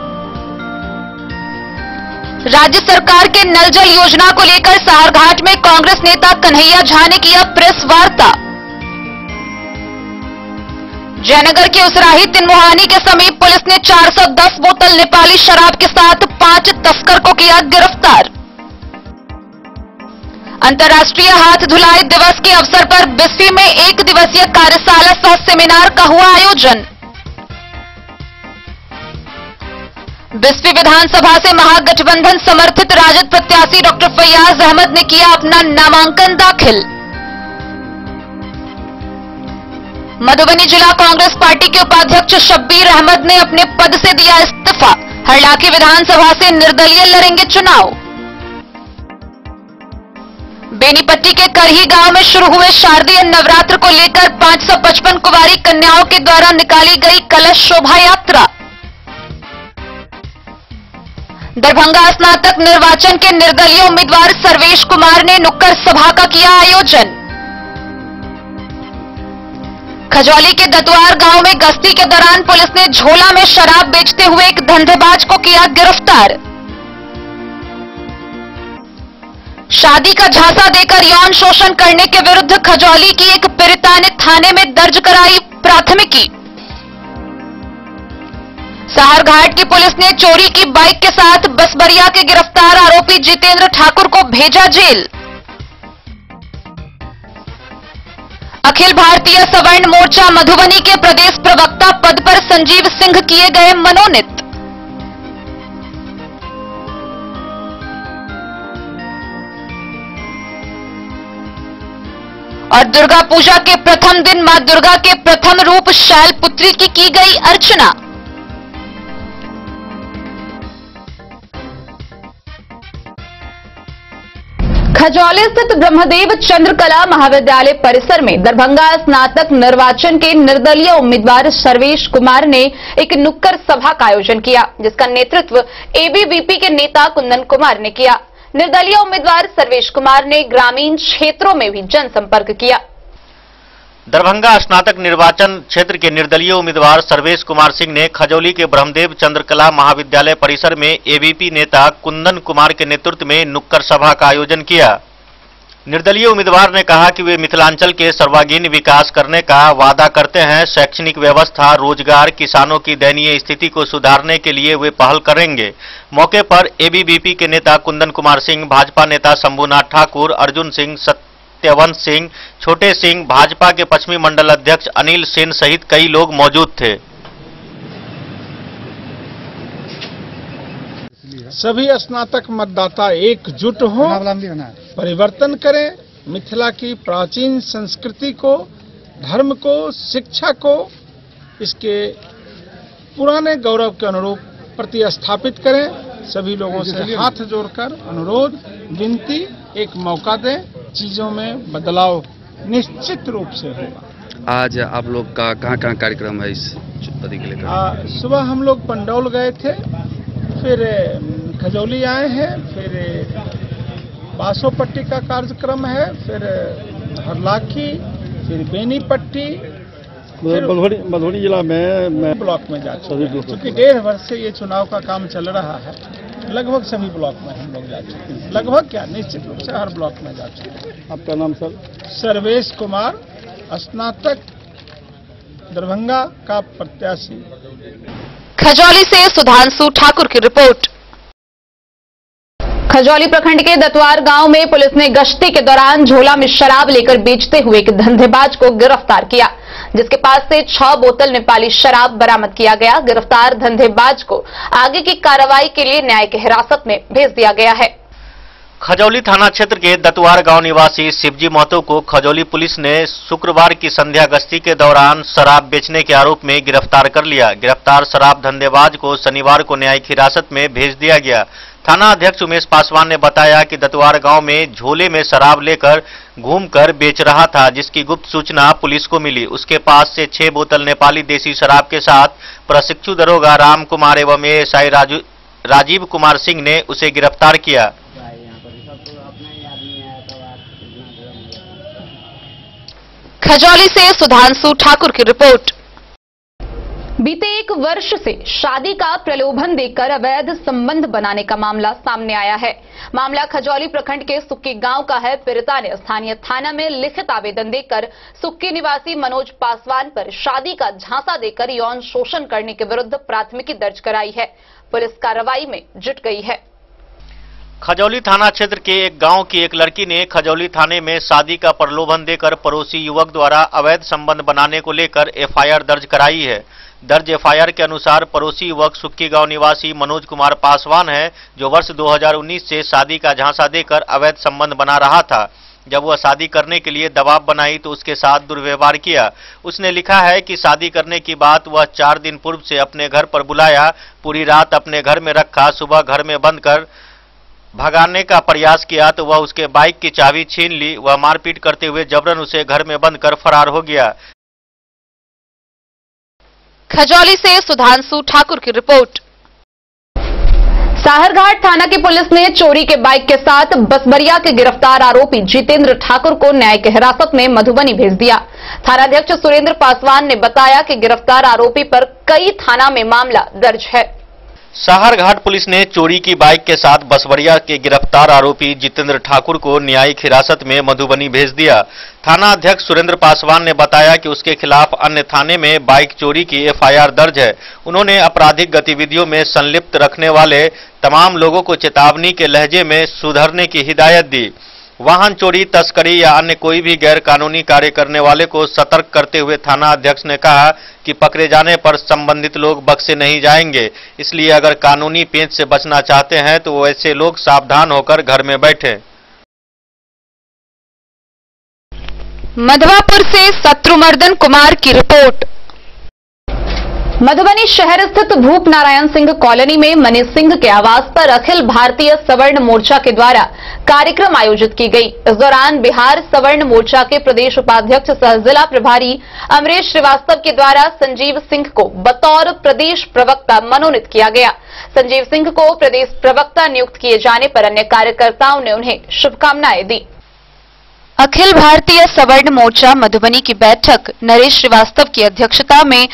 राज्य सरकार के नल जल योजना को लेकर सहारघाट में कांग्रेस नेता कन्हैया झा ने किया प्रेस वार्ता। जयनगर के उसराही तिनमुहानी के समीप पुलिस ने 410 बोतल नेपाली शराब के साथ 5 तस्कर को किया गिरफ्तार। अंतर्राष्ट्रीय हाथ धुलाई दिवस के अवसर पर बिस्फी में 1 दिवसीय कार्यशाला सह सेमिनार का हुआ आयोजन। बिस्फी विधानसभा से महागठबंधन समर्थित राजद प्रत्याशी डॉक्टर फैयाज अहमद ने किया अपना नामांकन दाखिल। मधुबनी जिला कांग्रेस पार्टी के उपाध्यक्ष शब्बीर अहमद ने अपने पद से दिया इस्तीफा। हरलाखी विधानसभा से निर्दलीय लड़ेंगे चुनाव। बेनीपट्टी के करही गांव में शुरू हुए शारदीय नवरात्र को लेकर 555 कुंवारी कन्याओं के द्वारा निकाली गई कलश शोभा यात्रा। दरभंगा स्नातक निर्वाचन के निर्दलीय उम्मीदवार सर्वेश कुमार ने नुक्कड़ सभा का किया आयोजन। खजौली के दतुआर गांव में गश्ती के दौरान पुलिस ने झोला में शराब बेचते हुए एक धंधेबाज को किया गिरफ्तार। शादी का झांसा देकर यौन शोषण करने के विरुद्ध खजौली की एक पीड़िता ने थाने में दर्ज कराई प्राथमिकी। सहारघाट की पुलिस ने चोरी की बाइक के साथ बसबरिया के गिरफ्तार आरोपी जितेंद्र ठाकुर को भेजा जेल। अखिल भारतीय सवर्ण मोर्चा मधुबनी के प्रदेश प्रवक्ता पद पर संजीव सिंह किए गए मनोनीत। और दुर्गा पूजा के प्रथम दिन मां दुर्गा के प्रथम रूप शैलपुत्री की गई अर्चना। खजौली स्थित ब्रह्मदेव चंद्रकला महाविद्यालय परिसर में दरभंगा स्नातक निर्वाचन के निर्दलीय उम्मीदवार सर्वेश कुमार ने एक नुक्कड़ सभा का आयोजन किया, जिसका नेतृत्व एबीवीपी के नेता कुंदन कुमार ने किया। निर्दलीय उम्मीदवार सर्वेश कुमार ने ग्रामीण क्षेत्रों में भी जनसंपर्क किया। दरभंगा स्नातक निर्वाचन क्षेत्र के निर्दलीय उम्मीदवार सर्वेश कुमार सिंह ने खजौली के ब्रह्मदेव चंद्रकला महाविद्यालय परिसर में एबीपी नेता कुंदन कुमार के नेतृत्व में नुक्कड़ सभा का आयोजन किया। निर्दलीय उम्मीदवार ने कहा कि वे मिथिलांचल के सर्वांगीण विकास करने का वादा करते हैं। शैक्षणिक व्यवस्था, रोजगार, किसानों की दयनीय स्थिति को सुधारने के लिए वे पहल करेंगे। मौके पर एबीवीपी के नेता कुंदन कुमार सिंह, भाजपा नेता शंभुनाथ ठाकुर, अर्जुन सिंह, सत्यवंत सिंह, छोटे सिंह, भाजपा के पश्चिमी मंडल अध्यक्ष अनिल सेन सहित कई लोग मौजूद थे। सभी स्नातक मतदाता एकजुट हों, परिवर्तन करें, मिथिला की प्राचीन संस्कृति को, धर्म को, शिक्षा को इसके पुराने गौरव के अनुरूप प्रतिस्थापित करें। सभी लोगों से हाथ जोड़कर अनुरोध, विनती, एक मौका दें, चीजों में बदलाव निश्चित रूप से होगा। आज आप लोग का कहाँ कार्यक्रम है इस पति के लिए? सुबह हम लोग पंडौल गए थे, फिर खजौली आए हैं, फिर बासोपट्टी का कार्यक्रम है, फिर हरलाखी, फिर बेनीपट्टी, मधुबनी जिला में ब्लॉक में जा चुके हैं। क्योंकि 1.5 वर्ष से ये चुनाव का काम चल रहा है, लगभग सभी ब्लॉक में हम लोग जा चुके हैं। लगभग क्या, निश्चित रूप से हर ब्लॉक में जा चुके हैं। आपका नाम सर? सर्वेश कुमार, स्नातक, दरभंगा का प्रत्याशी। खजौली से सुधांशु ठाकुर की रिपोर्ट। खजौली प्रखंड के दतवार गांव में पुलिस ने गश्ती के दौरान झोला में शराब लेकर बेचते हुए एक धंधेबाज को गिरफ्तार किया, जिसके पास से 6 बोतल नेपाली शराब बरामद किया गया। गिरफ्तार धंधेबाज को आगे की कार्रवाई के लिए न्यायिक हिरासत में भेज दिया गया है। खजौली थाना क्षेत्र के दतवार गांव निवासी शिवजी महतो को खजौली पुलिस ने शुक्रवार की संध्या गश्ती के दौरान शराब बेचने के आरोप में गिरफ्तार कर लिया। गिरफ्तार शराब धंधेबाज को शनिवार को न्यायिक हिरासत में भेज दिया गया। थाना अध्यक्ष उमेश पासवान ने बताया कि दतवार गांव में झोले में शराब लेकर घूमकर बेच रहा था, जिसकी गुप्त सूचना पुलिस को मिली। उसके पास से 6 बोतल नेपाली देसी शराब के साथ प्रशिक्षु दरोगा राम कुमार एवं एएसआई राजीव कुमार सिंह ने उसे गिरफ्तार किया। खजौली से सुधांशु ठाकुर की रिपोर्ट। बीते 1 वर्ष से शादी का प्रलोभन देकर अवैध संबंध बनाने का मामला सामने आया है। मामला खजौली प्रखंड के सुक्की गांव का है। पीड़िता ने स्थानीय थाना में लिखित आवेदन देकर सुक्की निवासी मनोज पासवान पर शादी का झांसा देकर यौन शोषण करने के विरुद्ध प्राथमिकी दर्ज कराई है। पुलिस कार्रवाई में जुट गई है। खजौली थाना क्षेत्र के एक गांव की एक लड़की ने खजौली थाने में शादी का प्रलोभन देकर पड़ोसी युवक द्वारा अवैध संबंध बनाने को लेकर एफआईआर दर्ज कराई है। दर्ज एफआईआर के अनुसार पड़ोसी युवक सुक्की गांव निवासी मनोज कुमार पासवान है, जो वर्ष 2019 से शादी का झांसा देकर अवैध संबंध बना रहा था। जब वह शादी करने के लिए दबाव बनाई तो उसके साथ दुर्व्यवहार किया। उसने लिखा है कि शादी करने की बात वह 4 दिन पूर्व से अपने घर पर बुलाया, पूरी रात अपने घर में रखा, सुबह घर में बंद कर भगाने का प्रयास किया तो वह उसके बाइक की चाबी छीन ली। वह मारपीट करते हुए जबरन उसे घर में बंद कर फरार हो गया। खजौली से सुधांशु ठाकुर की रिपोर्ट। साहरघाट थाना की पुलिस ने चोरी के बाइक के साथ बसबरिया के गिरफ्तार आरोपी जितेंद्र ठाकुर को न्यायिक हिरासत में मधुबनी भेज दिया। थानाध्यक्ष सुरेंद्र पासवान ने बताया कि गिरफ्तार आरोपी पर कई थाना में मामला दर्ज है। साहरघाट पुलिस ने चोरी की बाइक के साथ बसवरिया के गिरफ्तार आरोपी जितेंद्र ठाकुर को न्यायिक हिरासत में मधुबनी भेज दिया। थाना अध्यक्ष सुरेंद्र पासवान ने बताया कि उसके खिलाफ अन्य थाने में बाइक चोरी की एफआईआर दर्ज है। उन्होंने आपराधिक गतिविधियों में संलिप्त रखने वाले तमाम लोगों को चेतावनी के लहजे में सुधरने की हिदायत दी। वाहन चोरी, तस्करी या अन्य कोई भी गैर कानूनी कार्य करने वाले को सतर्क करते हुए थाना अध्यक्ष ने कहा कि पकड़े जाने पर संबंधित लोग बख्शे नहीं जाएंगे। इसलिए अगर कानूनी पेंच से बचना चाहते हैं तो ऐसे लोग सावधान होकर घर में बैठें। मधवापुर से शत्रुमर्दन कुमार की रिपोर्ट। मधुबनी शहर स्थित भूप नारायण सिंह कॉलोनी में मनीष सिंह के आवास पर अखिल भारतीय सवर्ण मोर्चा के द्वारा कार्यक्रम आयोजित की गई। इस दौरान बिहार सवर्ण मोर्चा के प्रदेश उपाध्यक्ष सह जिला प्रभारी अमरेश श्रीवास्तव के द्वारा संजीव सिंह को बतौर प्रदेश प्रवक्ता मनोनीत किया गया। संजीव सिंह को प्रदेश प्रवक्ता नियुक्त किए जाने पर अन्य कार्यकर्ताओं ने उन्हें शुभकामनाएं दी। अखिल भारतीय सवर्ण मोर्चा मधुबनी की बैठक नरेश श्रीवास्तव की अध्यक्षता में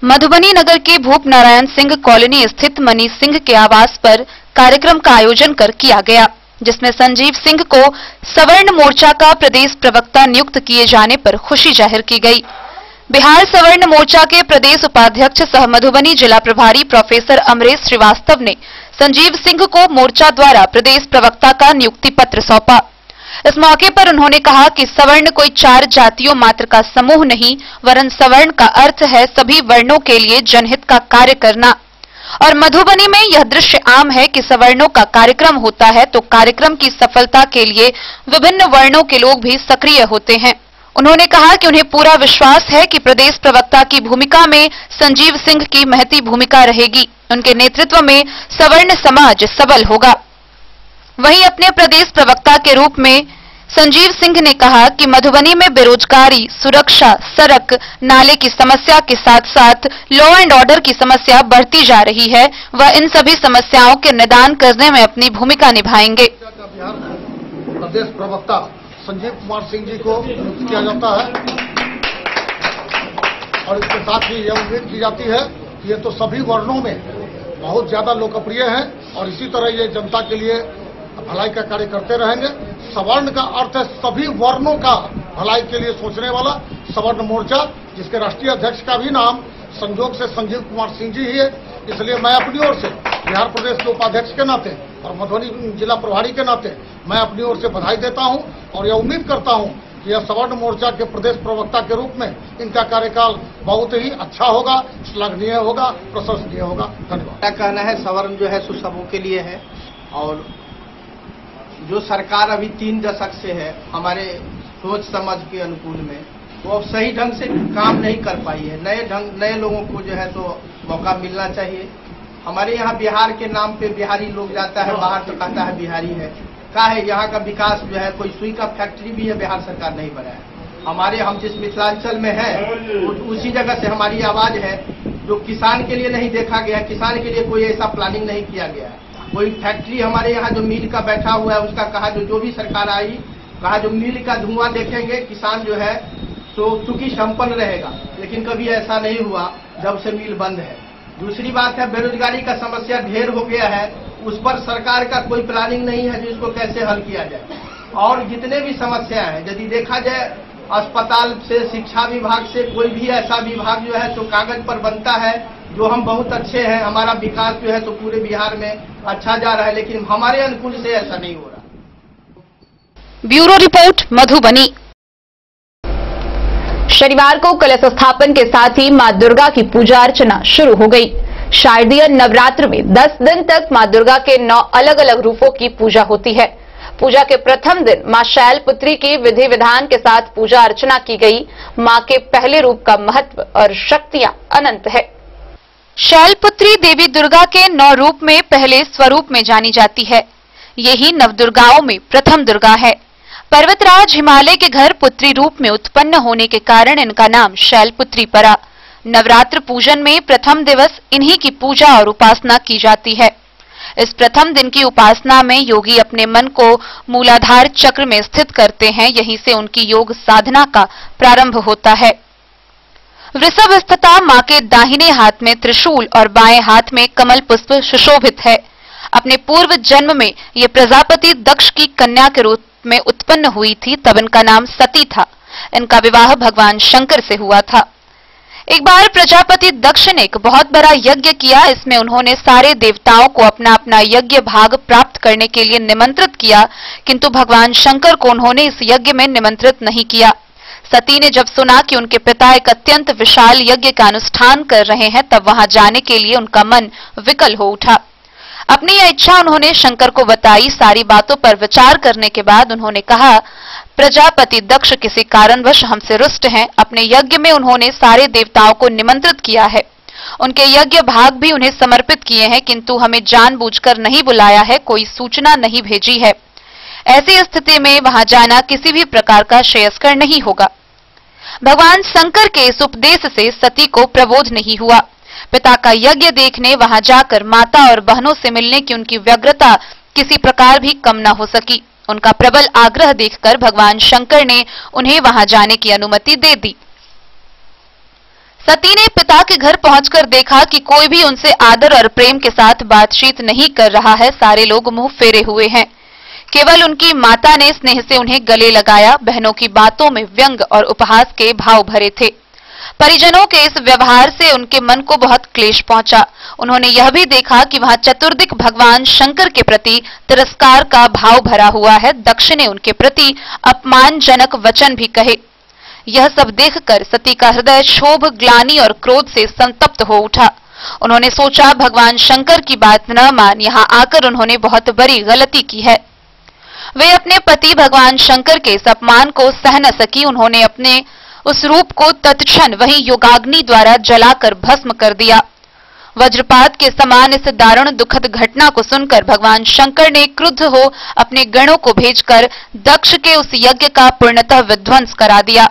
मधुबनी नगर के भूप नारायण सिंह कॉलोनी स्थित मनीष सिंह के आवास पर कार्यक्रम का आयोजन कर किया गया, जिसमें संजीव सिंह को सवर्ण मोर्चा का प्रदेश प्रवक्ता नियुक्त किए जाने पर खुशी जाहिर की गई। बिहार सवर्ण मोर्चा के प्रदेश उपाध्यक्ष सह मधुबनी जिला प्रभारी प्रोफेसर अमरेश श्रीवास्तव ने संजीव सिंह को मोर्चा द्वारा प्रदेश प्रवक्ता का नियुक्ति पत्र सौंपा। इस मौके पर उन्होंने कहा कि सवर्ण कोई 4 जातियों मात्र का समूह नहीं, वरन सवर्ण का अर्थ है सभी वर्णों के लिए जनहित का कार्य करना। और मधुबनी में यह दृश्य आम है कि सवर्णों का कार्यक्रम होता है तो कार्यक्रम की सफलता के लिए विभिन्न वर्णों के लोग भी सक्रिय होते हैं। उन्होंने कहा कि उन्हें पूरा विश्वास है कि प्रदेश प्रवक्ता की भूमिका में संजीव सिंह की महती भूमिका रहेगी। उनके नेतृत्व में सवर्ण समाज सबल होगा। वहीं अपने प्रदेश प्रवक्ता के रूप में संजीव सिंह ने कहा कि मधुबनी में बेरोजगारी, सुरक्षा, सड़क, नाले की समस्या के साथ साथ लॉ एंड ऑर्डर की समस्या बढ़ती जा रही है। वह इन सभी समस्याओं के निदान करने में अपनी भूमिका निभाएंगे। प्रदेश प्रवक्ता संजीव कुमार सिंह जी को नियुक्त किया जाता है और इसके साथ ही यह उम्मीद की जाती है कि ये तो सभी वर्णों में बहुत ज्यादा लोकप्रिय हैं और इसी तरह ये जनता के लिए भलाई का कार्य करते रहेंगे। सवर्ण का अर्थ है सभी वर्णों का भलाई के लिए सोचने वाला सवर्ण मोर्चा, जिसके राष्ट्रीय अध्यक्ष का भी नाम संजोग से संजीव कुमार सिंह जी ही है। इसलिए मैं अपनी ओर से बिहार प्रदेश के उपाध्यक्ष के नाते और मधुबनी जिला प्रभारी के नाते मैं अपनी ओर से बधाई देता हूं और यह उम्मीद करता हूं कि यह सवर्ण मोर्चा के प्रदेश प्रवक्ता के रूप में इनका कार्यकाल बहुत ही अच्छा होगा, श्लाघनीय होगा, प्रशंसनीय होगा। धन्यवाद। क्या कहना है, सवर्ण जो है सबों के लिए है और जो सरकार अभी 3 दशक से है हमारे सोच समझ के अनुकूल में, वो अब सही ढंग से काम नहीं कर पाई है। नए लोगों को जो है तो मौका मिलना चाहिए। हमारे यहाँ बिहार के नाम पे बिहारी लोग जाता है बाहर तो कहता है बिहारी है। क्या है, यहाँ का विकास जो है कोई सुई का फैक्ट्री भी है बिहार सरकार नहीं बनाया। हमारे हम जिस मिथिलांचल में है उसी जगह से हमारी आवाज है। जो किसान के लिए नहीं देखा गया, किसान के लिए कोई ऐसा प्लानिंग नहीं किया गया है। कोई फैक्ट्री हमारे यहाँ जो मिल का बैठा हुआ है उसका कहा जो भी सरकार आई कहा जो मिल का धुआं देखेंगे किसान जो है तो सुखी संपन्न रहेगा, लेकिन कभी ऐसा नहीं हुआ जब से मिल बंद है। दूसरी बात है बेरोजगारी का समस्या ढेर हो गया है, उस पर सरकार का कोई प्लानिंग नहीं है जिसको कैसे हल किया जाए। और जितने भी समस्या है यदि देखा जाए अस्पताल से, शिक्षा विभाग से, कोई भी ऐसा विभाग जो है तो कागज पर बनता है जो हम बहुत अच्छे हैं, हमारा विकास जो है तो पूरे बिहार में अच्छा जा रहा है, लेकिन हमारे अनुकूल से ऐसा नहीं हो रहा। Bureau report Madhubani. शनिवार को कलश स्थापन के साथ ही मां दुर्गा की पूजा अर्चना शुरू हो गई। शारदीय नवरात्र में 10 दिन तक मां दुर्गा के 9 अलग अलग रूपों की पूजा होती है। पूजा के प्रथम दिन मां शैलपुत्री की विधि विधान के साथ पूजा अर्चना की गई। मां के पहले रूप का महत्व और शक्तियां अनंत है। शैलपुत्री देवी दुर्गा के 9 रूप में पहले स्वरूप में जानी जाती है। यही नवदुर्गाओं में प्रथम दुर्गा है। पर्वतराज हिमालय के घर पुत्री रूप में उत्पन्न होने के कारण इनका नाम शैलपुत्री पड़ा। नवरात्र पूजन में प्रथम दिवस इन्हीं की पूजा और उपासना की जाती है। इस प्रथम दिन की उपासना में योगी अपने मन को मूलाधार चक्र में स्थित करते हैं। यहीं से उनकी योग साधना का प्रारंभ होता है। वृषभ स्थिता मां के दाहिने हाथ में त्रिशूल और बाएं हाथ में कमल पुष्प सुशोभित है। अपने पूर्व जन्म में ये प्रजापति दक्ष की कन्या के रूप में उत्पन्न हुई थी, तब इनका नाम सती था। इनका विवाह भगवान शंकर से हुआ था। एक बार प्रजापति दक्ष ने एक बहुत बड़ा यज्ञ किया। इसमें उन्होंने सारे देवताओं को अपना अपना यज्ञ भाग प्राप्त करने के लिए निमंत्रित किया, किंतु भगवान शंकर को उन्होंने इस यज्ञ में निमंत्रित नहीं किया। सती ने जब सुना कि उनके पिता एक अत्यंत विशाल यज्ञ का अनुष्ठान कर रहे हैं, तब वहां जाने के लिए उनका मन विकल हो उठा। अपनी यह इच्छा उन्होंने शंकर को बताई। सारी बातों पर विचार करने के बाद उन्होंने कहा, प्रजापति दक्ष किसी कारणवश हमसे रुष्ट हैं। अपने यज्ञ में उन्होंने सारे देवताओं को निमंत्रित किया है, उनके यज्ञ भाग भी उन्हें समर्पित किए हैं, किंतु हमें जानबूझकर नहीं बुलाया है, कोई सूचना नहीं भेजी है। ऐसी स्थिति में वहां जाना किसी भी प्रकार का श्रेयस्कर नहीं होगा। भगवान शंकर के इस उपदेश से सती को प्रबोध नहीं हुआ। पिता का यज्ञ देखने वहां जाकर माता और बहनों से मिलने की उनकी व्यग्रता किसी प्रकार भी कम न हो सकी। उनका प्रबल आग्रह देखकर भगवान शंकर ने उन्हें वहां जाने की अनुमति दे दी। सती ने पिता के घर पहुंचकर देखा कि कोई भी उनसे आदर और प्रेम के साथ बातचीत नहीं कर रहा है। सारे लोग मुंह फेरे हुए हैं। केवल उनकी माता ने स्नेह से उन्हें गले लगाया। बहनों की बातों में व्यंग और उपहास के भाव भरे थे। परिजनों के इस व्यवहार से उनके मन को बहुत क्लेश पहुंचा। उन्होंने यह भी देखा कि वहां चतुर्दिक भगवान शंकर के प्रति तिरस्कार का भाव भरा हुआ है। दक्ष ने उनके प्रति अपमानजनक वचन भी कहे। यह सब देखकर सती का हृदय क्षोभ, ग्लानि और क्रोध से संतप्त हो उठा। उन्होंने सोचा, भगवान शंकर की बात न मान यहाँ आकर उन्होंने बहुत बड़ी गलती की है। वे अपने पति भगवान शंकर के इस अपमान को सह न सकी। उन्होंने अपने उस रूप को तत्क्षण वहीं योगाग्नि द्वारा जलाकर भस्म कर दिया। वज्रपात के समान इस दारुण दुखद घटना को सुनकर भगवान शंकर ने क्रुद्ध हो अपने गणों को भेजकर दक्ष के उस यज्ञ का पूर्णतः विध्वंस करा दिया।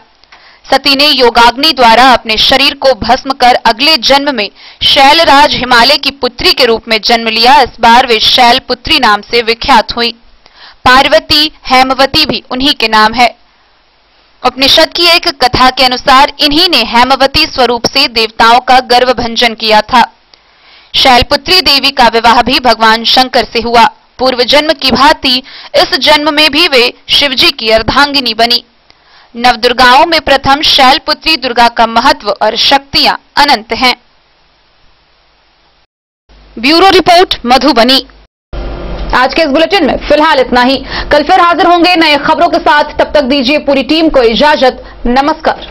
सती ने योगाग्नि द्वारा अपने शरीर को भस्म कर अगले जन्म में शैलराज हिमालय की पुत्री के रूप में जन्म लिया। इस बार वे शैलपुत्री नाम से विख्यात हुई। पार्वती, हेमवती भी उन्हीं के नाम है। उपनिषद की एक कथा के अनुसार इन्हीं ने हेमवती स्वरूप से देवताओं का गर्व भंजन किया था। शैलपुत्री देवी का विवाह भी भगवान शंकर से हुआ। पूर्व जन्म की भांति इस जन्म में भी वे शिवजी की अर्धांगिनी बनी। नवदुर्गाओं में प्रथम शैलपुत्री दुर्गा का महत्व और शक्तियां अनंत हैं। Bureau report, Madhubani. आज के इस बुलेटिन में फिलहाल इतना ही। कल फिर हाजिर होंगे नए खबरों के साथ। तब तक दीजिए पूरी टीम को इजाजत। नमस्कार।